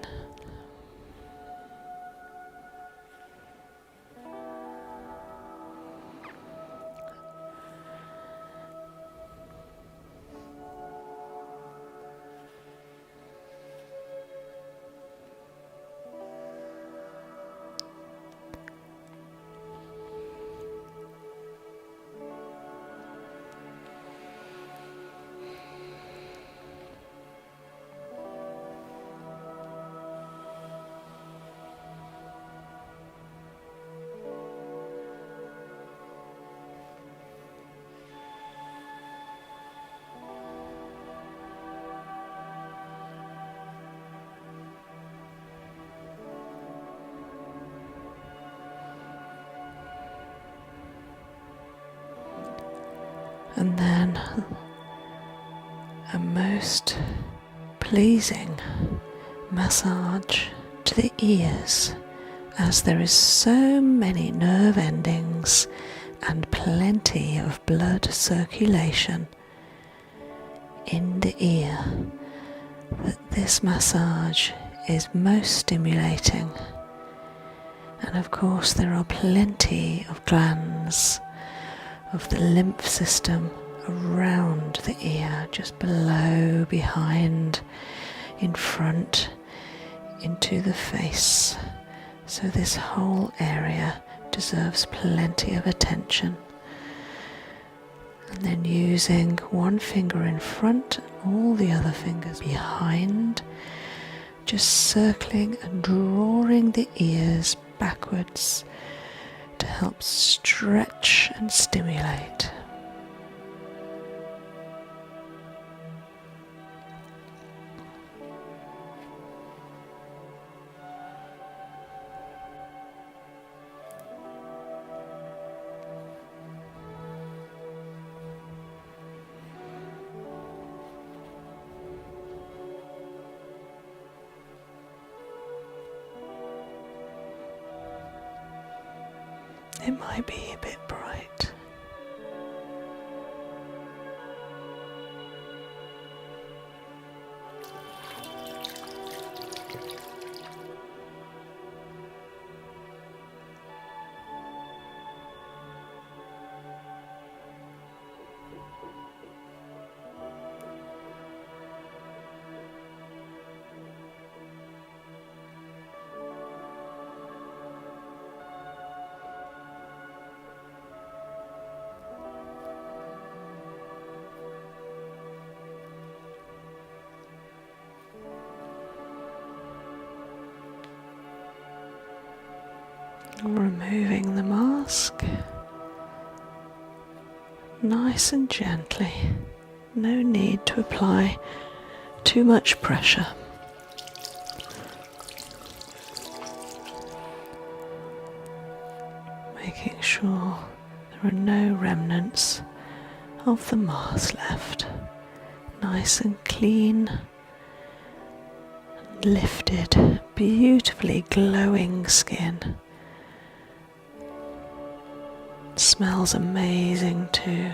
Speaker 1: And then a most pleasing massage to the ears, as there is so many nerve endings and plenty of blood circulation in the ear, that this massage is most stimulating. And of course there are plenty of glands of the lymph system around the ear, just below, behind, in front, into the face. So this whole area deserves plenty of attention. And then using one finger in front and all the other fingers behind, just circling and drawing the ears backwards to help stretch and stimulate. It might be a bit bright. Removing the mask, nice and gently, no need to apply too much pressure. Making sure there are no remnants of the mask left, nice and clean, lifted, beautifully glowing skin. Smells amazing too.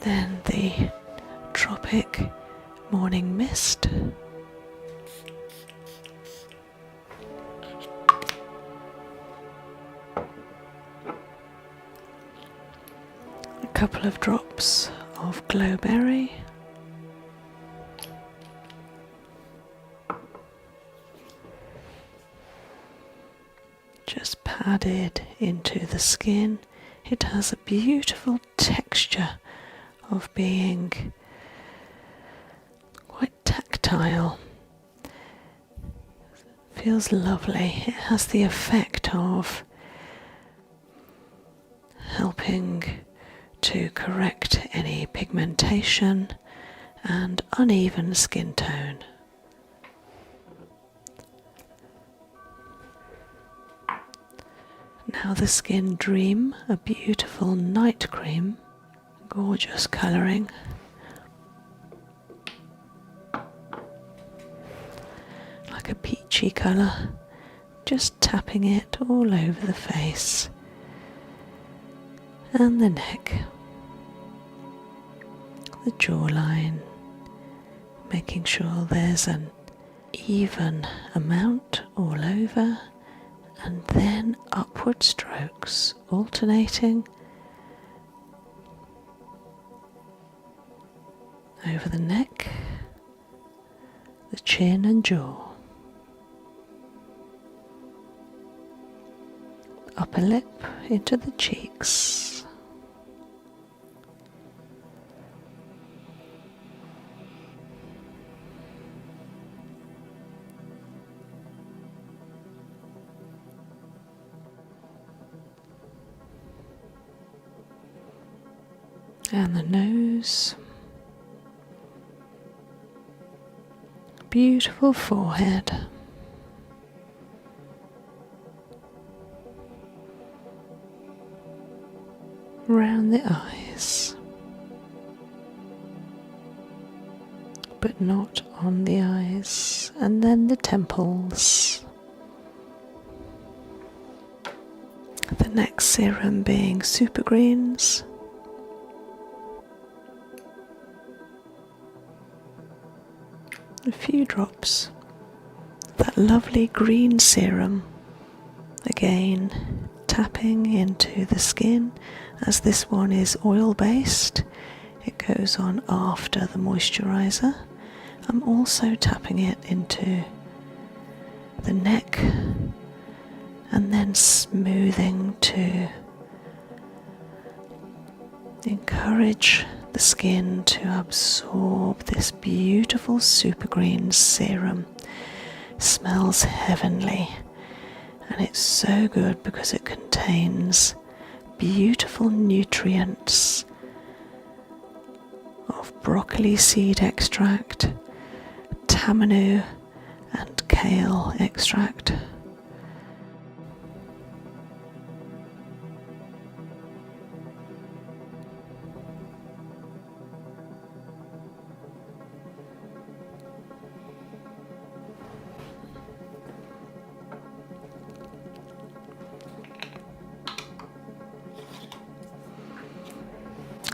Speaker 1: Then the Tropic Morning Mist. A couple of drops of Glowberry. Just padded into the skin. It has a beautiful texture of being quite tactile. Feels lovely. It has the effect of helping to correct any pigmentation and uneven skin tone. Now the Skin Dream, a beautiful night cream, gorgeous colouring. Like a peachy colour, just tapping it all over the face and the neck, the jawline, making sure there's an even amount all over. And then upward strokes, alternating over the neck, the chin and jaw, upper lip into the cheeks. And the nose, beautiful forehead, round the eyes, but not on the eyes, and then the temples. The next serum being Super Greens. A few drops, that lovely green serum, again tapping into the skin. As this one is oil based, it goes on after the moisturiser. I'm also tapping it into the neck and then smoothing to encourage the skin to absorb this beautiful Super Green serum. Smells heavenly, and it's so good because it contains beautiful nutrients of broccoli seed extract, tamanu and kale extract.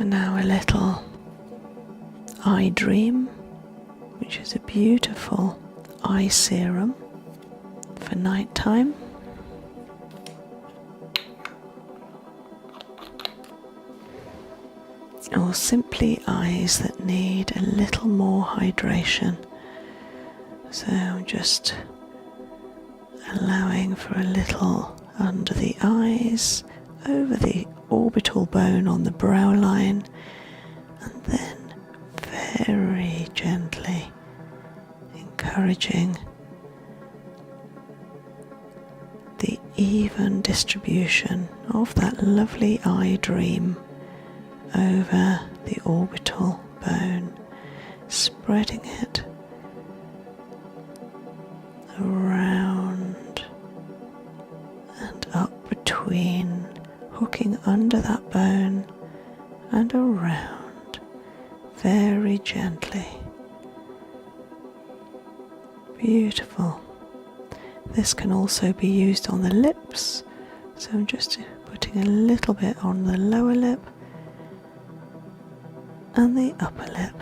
Speaker 1: And now a little eye dream, which is a beautiful eye serum for night time. Or simply eyes that need a little more hydration. So just allowing for a little under the eyes, over the orbital bone on the brow line, and then very gently encouraging the even distribution of that lovely eye dream over the orbital bone, spreading it around and up between, hooking under that bone and around very gently. Beautiful. This can also be used on the lips, so I'm just putting a little bit on the lower lip and the upper lip.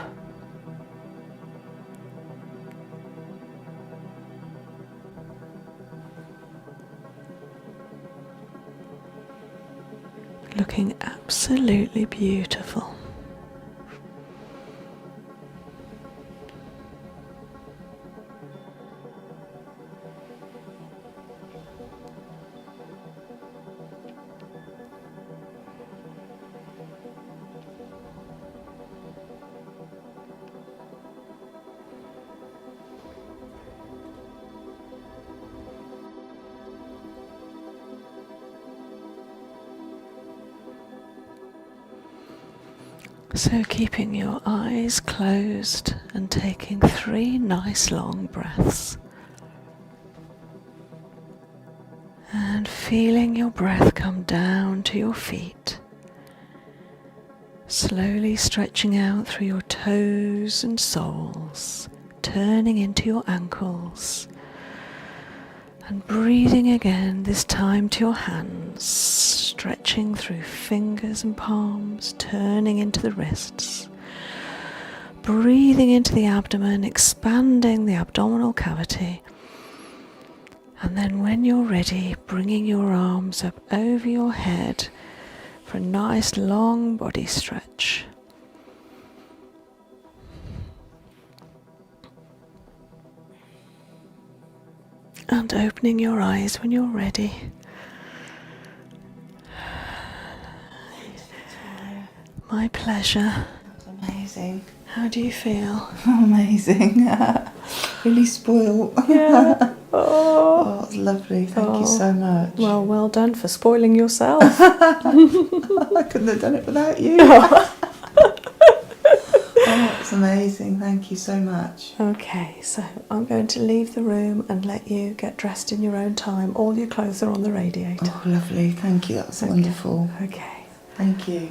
Speaker 1: Looking absolutely beautiful. So keeping your eyes closed and taking 3 nice long breaths. And feeling your breath come down to your feet. Slowly stretching out through your toes and soles, turning into your ankles. And breathing again, this time to your hands, stretching through fingers and palms, turning into the wrists. Breathing into the abdomen, expanding the abdominal cavity. And then when you're ready, bringing your arms up over your head for a nice long body stretch. And opening your eyes when you're ready. My pleasure.
Speaker 3: That's amazing.
Speaker 1: How do you feel?
Speaker 3: Amazing. Really spoiled.
Speaker 1: Yeah.
Speaker 3: Oh, it's lovely. Thank you so much.
Speaker 1: Well done for spoiling yourself.
Speaker 3: I couldn't have done it without you. Oh, it's amazing. Thank you so much.
Speaker 1: Okay, so I'm going to leave the room and let you get dressed in your own time. All your clothes are on the radiator.
Speaker 3: Oh, lovely. Thank you. That's wonderful.
Speaker 1: Okay.
Speaker 3: Thank you.